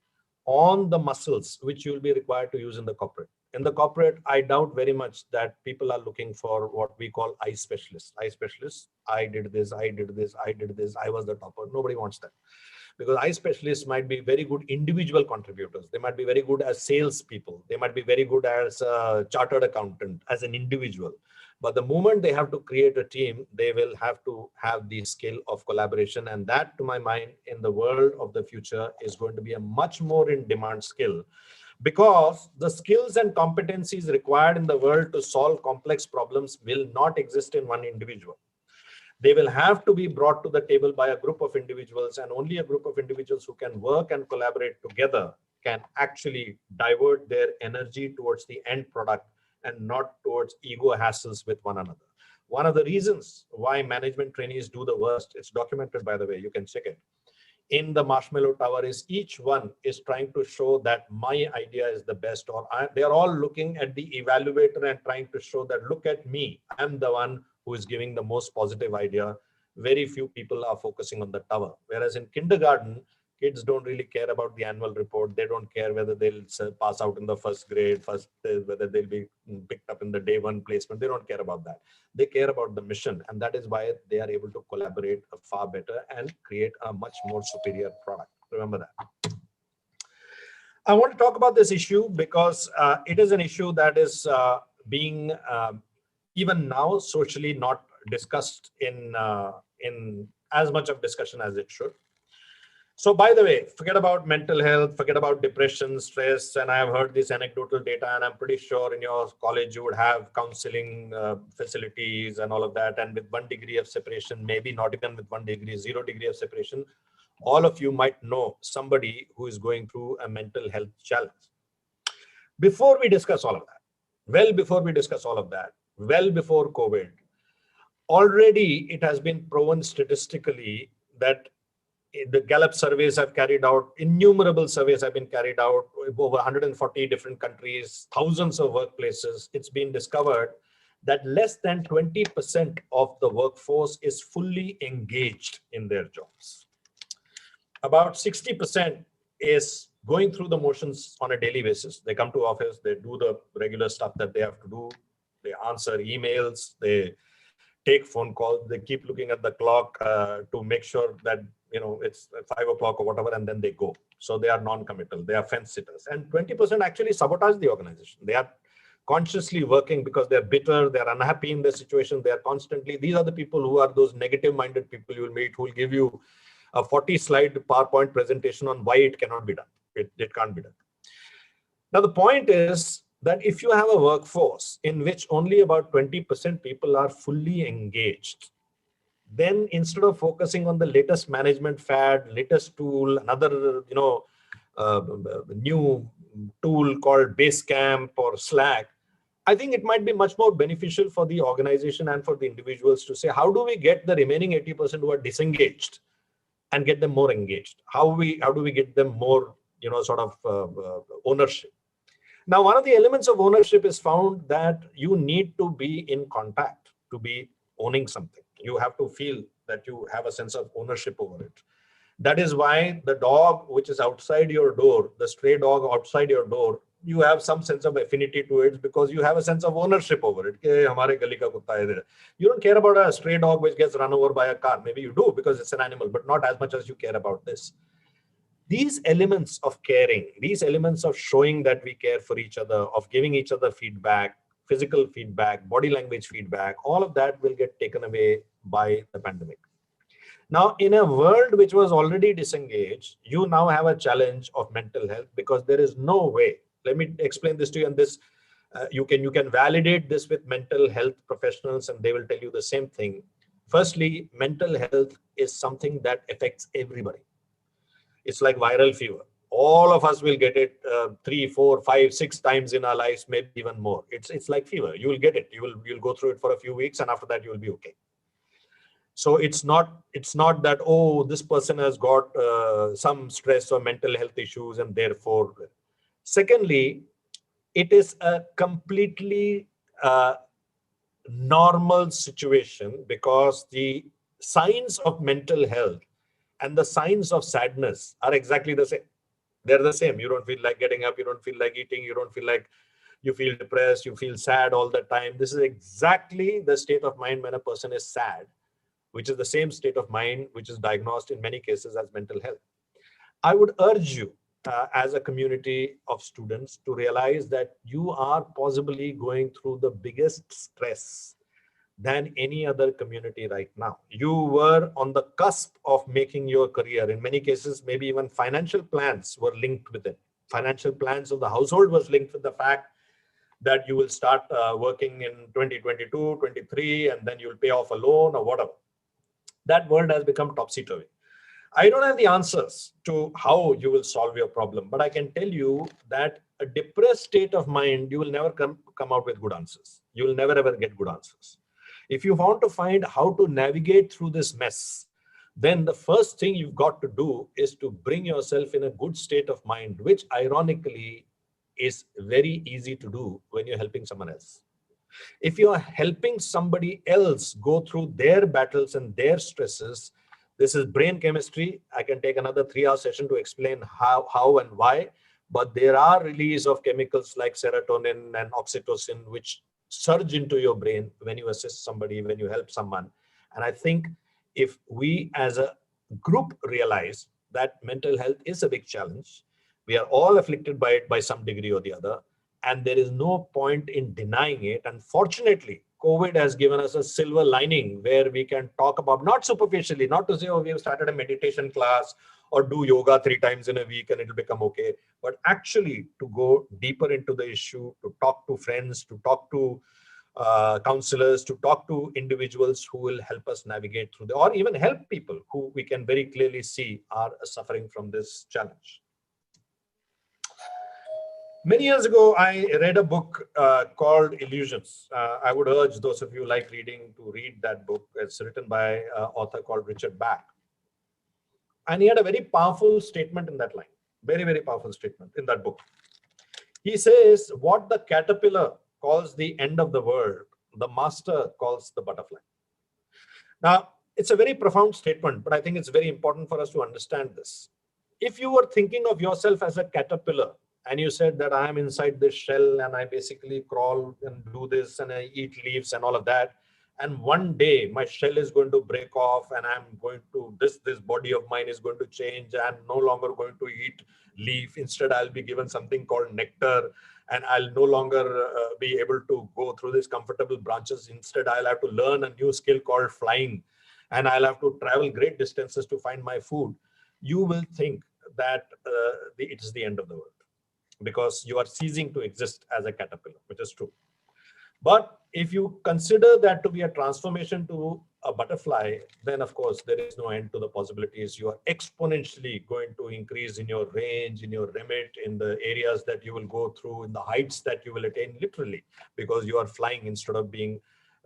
B: on the muscles which you'll be required to use in the corporate. In the corporate, I doubt very much that people are looking for what we call I specialists. I specialists, I did this, I did this, I did this, I was the topper. Nobody wants that. Because I specialists might be very good individual contributors. They might be very good as salespeople. They might be very good as a chartered accountant, as an individual. But the moment they have to create a team, they will have to have the skill of collaboration. And that, to my mind, in the world of the future, is going to be a much more in demand skill. because the skills and competencies required in the world to solve complex problems will not exist in one individual. They will have to be brought to the table by a group of individuals, and only a group of individuals who can work and collaborate together can actually divert their energy towards the end product and not towards ego hassles with one another. One of the reasons why management trainees do the worst, it's documented, by the way, you can check it, in the Marshmallow Tower, is each one is trying to show that my idea is the best, or they are all looking at the evaluator and trying to show that, look at me, I'm the one who is giving the most positive idea. Very few people are focusing on the tower. Whereas in kindergarten, kids don't really care about the annual report. They don't care whether they'll pass out in the first grade, whether they'll be picked up in the day one placement. They don't care about that. They care about the mission. And that is why they are able to collaborate far better and create a much more superior product. Remember that. I want to talk about this issue because it is an issue that is being even now socially not discussed in as much of discussion as it should. So by the way, forget about mental health, forget about depression, stress, and I have heard this anecdotal data, and I'm pretty sure in your college you would have counseling facilities and all of that, and with 1 degree of separation, maybe not even with 1 degree, 0 degree of separation, all of you might know somebody who is going through a mental health challenge. Before we discuss all of that, well before COVID, already it has been proven statistically that the Gallup surveys have carried out, innumerable surveys have been carried out over 140 different countries, thousands of workplaces. It's been discovered that less than 20% of the workforce is fully engaged in their jobs. About 60% is going through the motions on a daily basis. They come to office, they do the regular stuff that they have to do. They answer emails, they take phone calls, they keep looking at the clock to make sure that it's 5 o'clock or whatever, and then they go. So they are non-committal, they are fence sitters. And 20% actually sabotage the organization. They are consciously working because they're bitter, they're unhappy in their situation, they are constantly, these are the people who are those negative-minded people you will meet who will give you a 40-slide PowerPoint presentation on why it cannot be done. It can't be done. Now, the point is that if you have a workforce in which only about 20% people are fully engaged, then instead of focusing on the latest management fad, latest tool, another new tool called Basecamp or Slack, I think it might be much more beneficial for the organization and for the individuals to say, how do we get the remaining 80% who are disengaged and get them more engaged? How do we get them more ownership? Now, one of the elements of ownership is found that you need to be in contact to be owning something. You have to feel that you have a sense of ownership over it. That is why the dog which is outside your door, the stray dog outside your door, you have some sense of affinity to it because you have a sense of ownership over it. You don't care about a stray dog which gets run over by a car. Maybe you do because it's an animal, but not as much as you care about this. These elements of caring, these elements of showing that we care for each other, of giving each other feedback, physical feedback, body language feedback, all of that will get taken away by the pandemic. Now, in a world which was already disengaged, you now have a challenge of mental health because there is no way. Let me explain this to you, and this you can validate this with mental health professionals, and they will tell you the same thing. Firstly, mental health is something that affects everybody. It's like viral fever. All of us will get it 3, 4, 5, 6 times in our lives, maybe even more. It's like fever. You will get it. You'll go through it for a few weeks, and after that you will be okay. So it's not that, oh, this person has got some stress or mental health issues and therefore. Secondly, it is a completely normal situation because the signs of mental health and the signs of sadness are exactly the same. They're the same. You don't feel like getting up. You don't feel like eating. You don't feel like, you feel depressed. You feel sad all the time. This is exactly the state of mind when a person is sad, which is the same state of mind which is diagnosed in many cases as mental health. I would urge you as a community of students to realize that you are possibly going through the biggest stress than any other community right now. You were on the cusp of making your career. In many cases, maybe even financial plans were linked with it. financial plans of the household was linked with the fact that you will start working in 2022, 23, and then you'll pay off a loan or whatever. That world has become topsy-turvy. I don't have the answers to how you will solve your problem, but I can tell you that a depressed state of mind, you will never come out with good answers. You will never ever get good answers. If you want to find how to navigate through this mess, then the first thing you've got to do is to bring yourself in a good state of mind, which ironically is very easy to do when you're helping someone else. If you are helping somebody else go through their battles and their stresses, this is brain chemistry. I can take another 3-hour session to explain how and why, but there are release of chemicals like serotonin and oxytocin, which surge into your brain when you assist somebody, when you help someone. And I think if we as a group realize that mental health is a big challenge, we are all afflicted by it by some degree or the other, and there is no point in denying it. Unfortunately, COVID has given us a silver lining where we can talk about, not superficially, not to say, oh, we have started a meditation class or do yoga 3 times in a week and it'll become okay, but actually to go deeper into the issue, to talk to friends, to talk to counselors, to talk to individuals who will help us navigate through or even help people who we can very clearly see are suffering from this challenge. Many years ago, I read a book called Illusions. I would urge those of you like reading to read that book. It's written by an author called Richard Bach. And he had a very powerful statement in that line. Very, very powerful statement in that book. He says, what the caterpillar calls the end of the world, the master calls the butterfly. Now, it's a very profound statement, but I think it's very important for us to understand this. If you were thinking of yourself as a caterpillar, and you said that I am inside this shell and I basically crawl and do this and I eat leaves and all of that, and one day my shell is going to break off and I'm going to, this body of mine is going to change. I'm no longer going to eat leaf. Instead, I'll be given something called nectar, and I'll no longer be able to go through these comfortable branches. Instead, I'll have to learn a new skill called flying, and I'll have to travel great distances to find my food. You will think that it is the end of the world, because you are ceasing to exist as a caterpillar, which is true. But if you consider that to be a transformation to a butterfly, then of course there is no end to the possibilities. You are exponentially going to increase in your range, in your remit, in the areas that you will go through, in the heights that you will attain, literally, because you are flying instead of being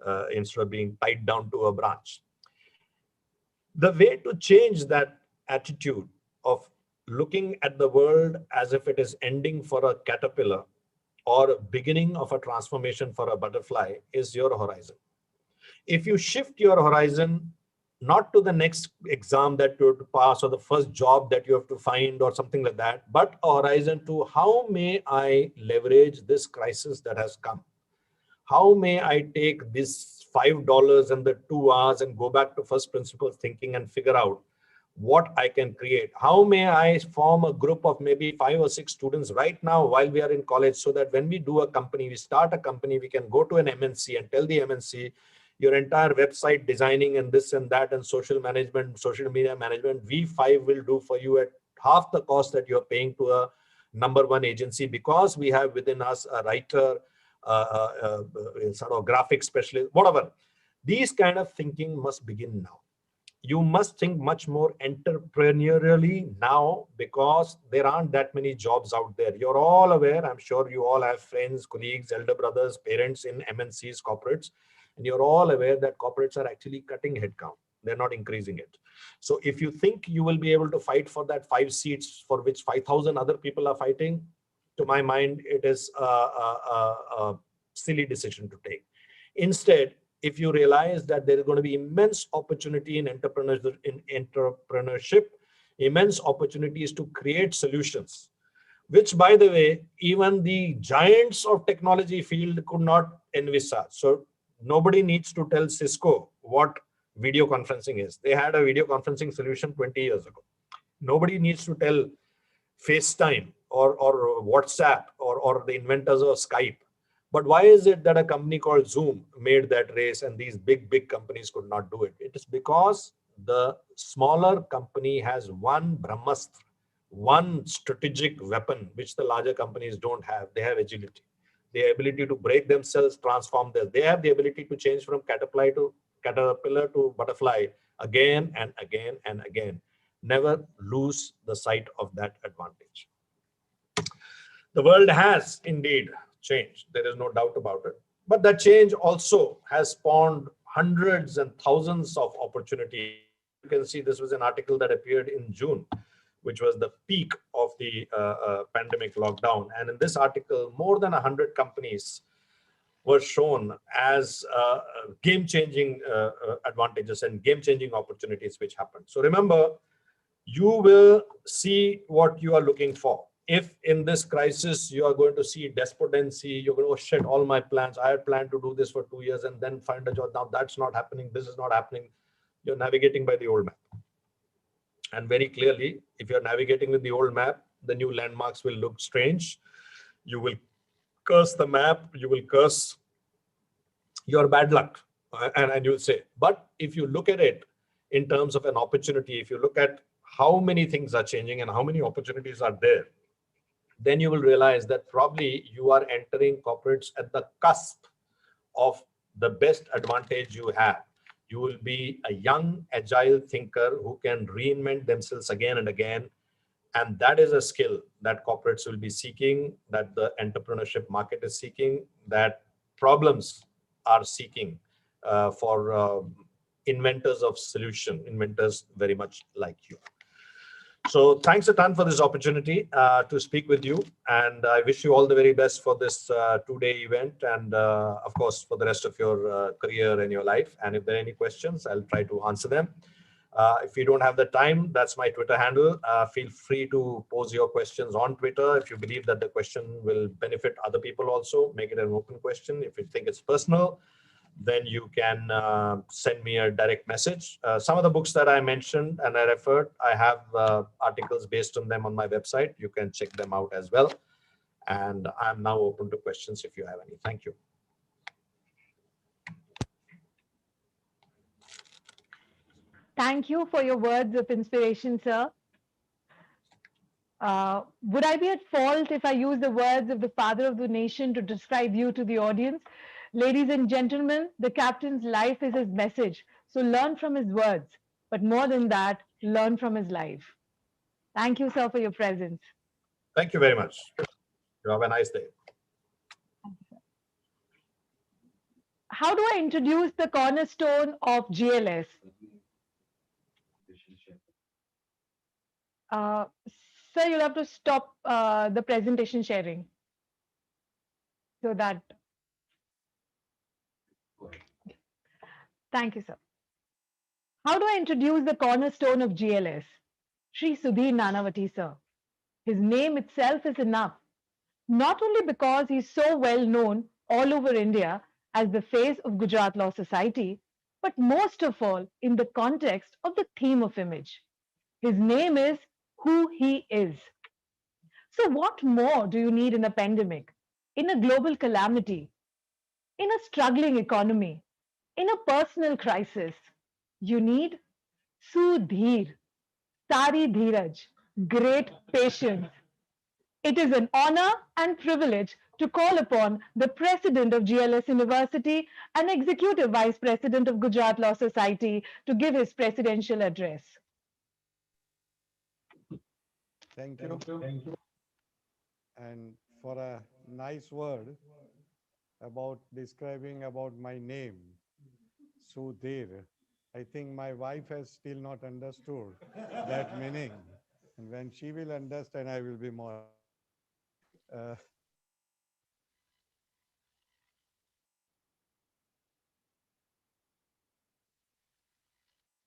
B: tied down to a branch. The way to change that attitude of looking at the world as if it is ending for a caterpillar or beginning of a transformation for a butterfly is your horizon. If you shift your horizon not to the next exam that you have to pass or the first job that you have to find or something like that, but a horizon to how may I leverage this crisis that has come? How may I take this $5 and the 2 hours and go back to first principles thinking and figure out what I can create? How may I form a group of maybe 5 or 6 students right now while we are in college, so that when we do a company, we start a company, we can go to an MNC and tell the MNC, your entire website designing and this and that and social management, social media management, we 5 will do for you at half the cost that you're paying to a #1 agency, because we have within us a writer, sort of graphic specialist, whatever. These kind of thinking must begin now. You must think much more entrepreneurially now, because there aren't that many jobs out there. You're all aware, I'm sure you all have friends, colleagues, elder brothers, parents in MNCs, corporates, and you're all aware that corporates are actually cutting headcount. They're not increasing it. So if you think you will be able to fight for that 5 seats for which 5,000 other people are fighting, to my mind, it is a silly decision to take. Instead, if you realize that there is going to be immense opportunity in entrepreneurship, immense opportunities to create solutions, which, by the way, even the giants of technology field could not envisage. So nobody needs to tell Cisco what video conferencing is. They had a video conferencing solution 20 years ago. Nobody needs to tell FaceTime or WhatsApp or the inventors of Skype. But why is it that a company called Zoom made that race and these big companies could not do it? It is because the smaller company has one brahmastra, one strategic weapon which the larger companies don't have. They have agility, the ability to break themselves, transform this. They have the ability to change from caterpillar to butterfly again and again and again. Never lose the sight of that advantage. The world has indeed changed. There is no doubt about it. But that change also has spawned hundreds and thousands of opportunities. You can see this was an article that appeared in June, which was the peak of the pandemic lockdown. And in this article, more than 100 companies were shown as game-changing advantages and game-changing opportunities which happened. So remember, you will see what you are looking for. If in this crisis you are going to see despondency, you're going to, oh shit, all my plans, I had planned to do this for 2 years and then find a job. Now that's not happening. This is not happening. You're navigating by the old map. And very clearly, if you're navigating with the old map, the new landmarks will look strange. You will curse the map. You will curse your bad luck. And you'll say, but if you look at it in terms of an opportunity, if you look at how many things are changing and how many opportunities are there, then you will realize that probably you are entering corporates at the cusp of the best advantage you have. You will be a young, agile thinker who can reinvent themselves again and again. And that is a skill that corporates will be seeking, that the entrepreneurship market is seeking, that problems are seeking for inventors of solution, inventors very much like you. So thanks a ton for this opportunity to speak with you. And I wish you all the very best for this two-day event and of course, for the rest of your career and your life. And if there are any questions, I'll try to answer them. If you don't have the time, that's my Twitter handle. Feel free to pose your questions on Twitter. If you believe that the question will benefit other people also, make it an open question. If you think it's personal, then you can send me a direct message. Some of the books that I mentioned and I referred, I have articles based on them on my website. You can check them out as well. And I'm now open to questions if you have any. Thank you.
A: Thank you for your words of inspiration, sir. Would I be at fault if I use the words of the father of the nation to describe you to the audience? Ladies and gentlemen, the captain's life is his message. So learn from his words. But more than that, learn from his life. Thank you, sir, for your presence.
B: Thank you very much. You have a nice day.
A: How do I introduce the cornerstone of GLS? Sir, you'll have to stop the presentation sharing so that. Thank you, sir. How do I introduce the cornerstone of GLS? Sri Sudhir Nanavati, sir. His name itself is enough, not only because he's so well known all over India as the face of Gujarat Law Society, but most of all in the context of the theme of image. His name is who he is. So, what more do you need in a pandemic, in a global calamity, in a struggling economy, in a personal crisis? You need Sudhir, Sari Dheeraj, great patience. It is an honor and privilege to call upon the President of GLS University and Executive Vice President of Gujarat Law Society to give his presidential address.
F: Thank you. Thank you. And for a nice word about describing about my name, Sudhir. I think my wife has still not understood that meaning. And when she will understand, I will be more happy.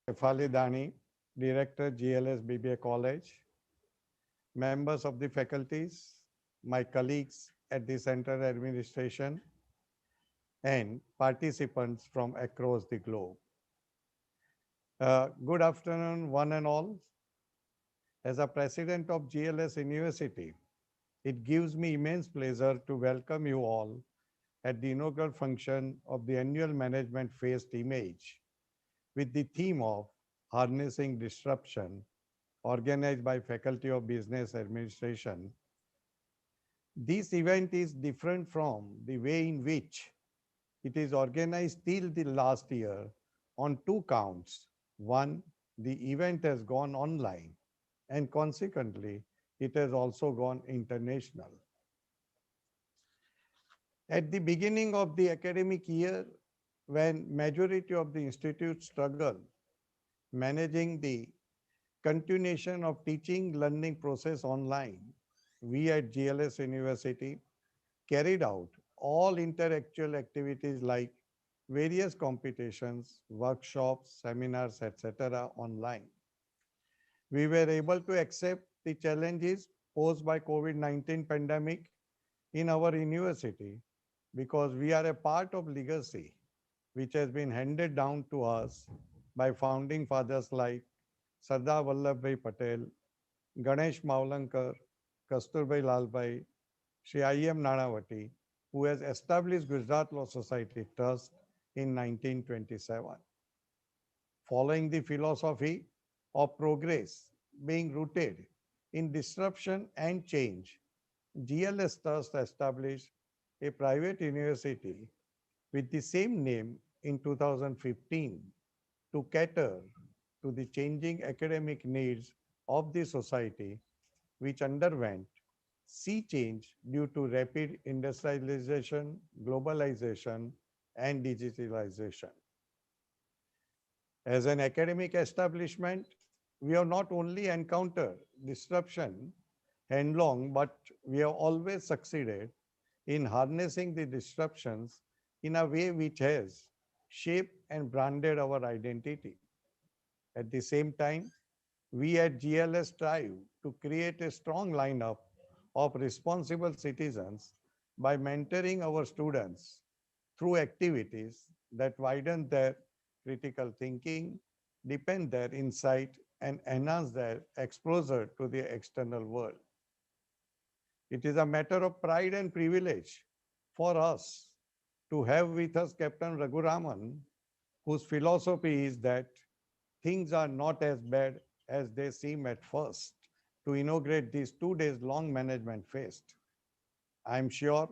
F: Uh, Falidani, Director, GLS BBA College, members of the faculties, my colleagues at the Center Administration, and participants from across the globe. Good afternoon, one and all. As a president of GLS University, it gives me immense pleasure to welcome you all at the inaugural function of the annual management phased image with the theme of harnessing disruption organized by Faculty of Business Administration. This event is different from the way in which it is organized till the last year on two counts. One, the event has gone online, and consequently, it has also gone international. At the beginning of the academic year, when majority of the institutes struggle managing the continuation of teaching learning process online, we at GLS University carried out all interactual activities like various competitions, workshops, seminars, etc. online. We were able to accept the challenges posed by COVID-19 pandemic in our university because we are a part of legacy which has been handed down to us by founding fathers like Sardar Vallabhbhai Patel, Ganesh Maulankar, Kasturbai Lalbhai, Shri I.M. Nanavati, who has established Gujarat Law Society Trust in 1927. Following the philosophy of progress being rooted in disruption and change, GLS Trust established a private university with the same name in 2015 to cater to the changing academic needs of the society, which underwent sea change due to rapid industrialization, globalization, and digitalization. As an academic establishment, we have not only encountered disruption headlong, but we have always succeeded in harnessing the disruptions in a way which has shaped and branded our identity. At the same time, we at GLS strive to create a strong lineup of responsible citizens by mentoring our students through activities that widen their critical thinking, deepen their insight, and enhance their exposure to the external world. It is a matter of pride and privilege for us to have with us Captain Raghuraman, whose philosophy is that things are not as bad as they seem at first, to inaugurate this 2 days long management fest. I am sure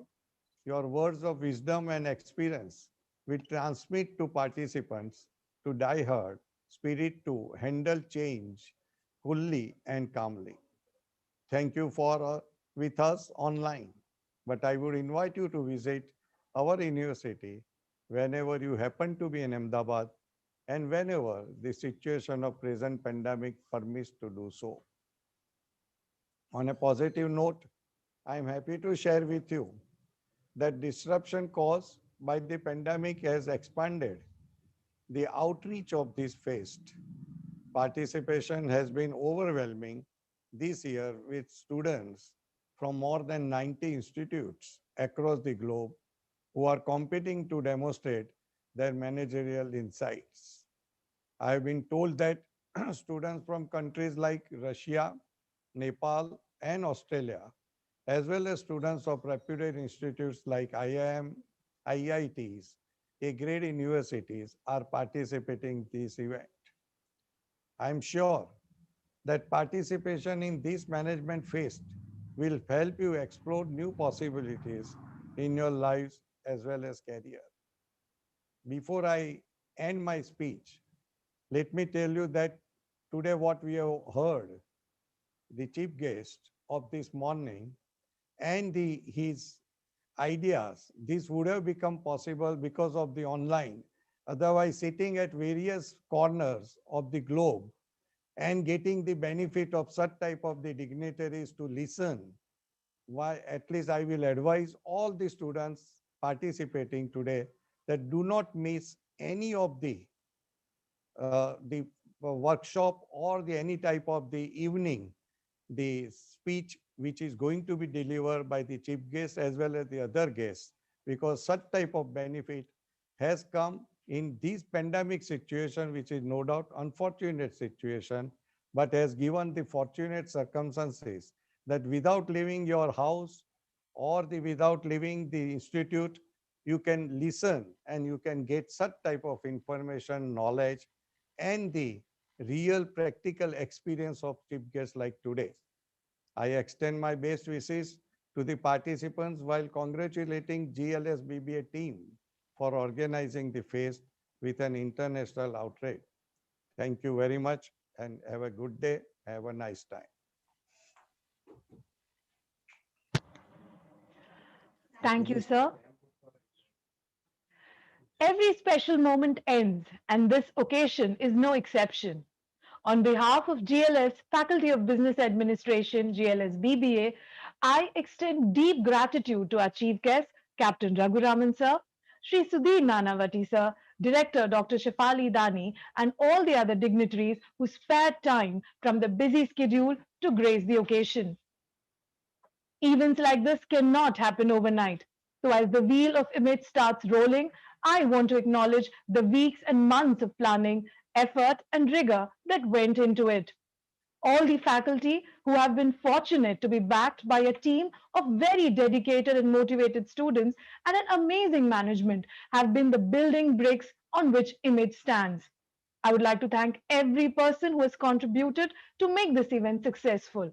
F: your words of wisdom and experience will transmit to participants to die-hard spirit to handle change coolly and calmly. Thank you for with us online, but I would invite you to visit our university whenever you happen to be in Ahmedabad and whenever the situation of present pandemic permits to do so. On a positive note, I am happy to share with you that disruption caused by the pandemic has expanded the outreach of this fest. Participation has been overwhelming this year with students from more than 90 institutes across the globe who are competing to demonstrate their managerial insights. I have been told that students from countries like Russia, Nepal, and Australia, as well as students of reputed institutes like IIM, IITs, A-grade universities are participating in this event. I am sure that participation in this management fest will help you explore new possibilities in your lives as well as career. Before I end my speech, let me tell you that today what we have heard, the chief guest of this morning and his ideas, this would have become possible because of the online. Otherwise, sitting at various corners of the globe and getting the benefit of such type of the dignitaries to listen, why at least I will advise all the students participating today that do not miss any of the workshop or the any type of the evening, the speech which is going to be delivered by the chief guest as well as the other guests, because such type of benefit has come in this pandemic situation, which is no doubt unfortunate situation, but has given the fortunate circumstances that without leaving your house or without leaving the institute, you can listen and you can get such type of information, knowledge, and the real practical experience of chief guests like today. I extend my best wishes to the participants while congratulating GLS BBA team for organizing the fest with an international outrage. Thank you very much and have a good day. Have a nice time.
A: Thank you, sir. Every special moment ends, and this occasion is no exception. On behalf of GLS Faculty of Business Administration, GLS BBA, I extend deep gratitude to our chief guest, Captain Raghuraman sir, Sri Sudhir Nanavati sir, Director Dr. Shefali Dani, and all the other dignitaries who spared time from the busy schedule to grace the occasion. Events like this cannot happen overnight. So, as the wheel of image starts rolling, I want to acknowledge the weeks and months of planning, effort, and rigor that went into it. All the faculty who have been fortunate to be backed by a team of very dedicated and motivated students and an amazing management have been the building bricks on which Image stands. I would like to thank every person who has contributed to make this event successful.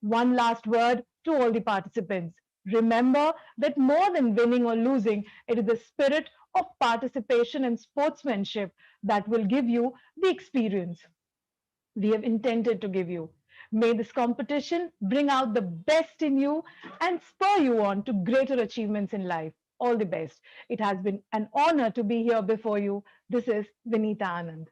A: One last word to all the participants. Remember that more than winning or losing, it is the spirit of participation and sportsmanship that will give you the experience we have intended to give you. May this competition bring out the best in you and spur you on to greater achievements in life. All the best. It has been an honor to be here before you. This is Vinita Anand.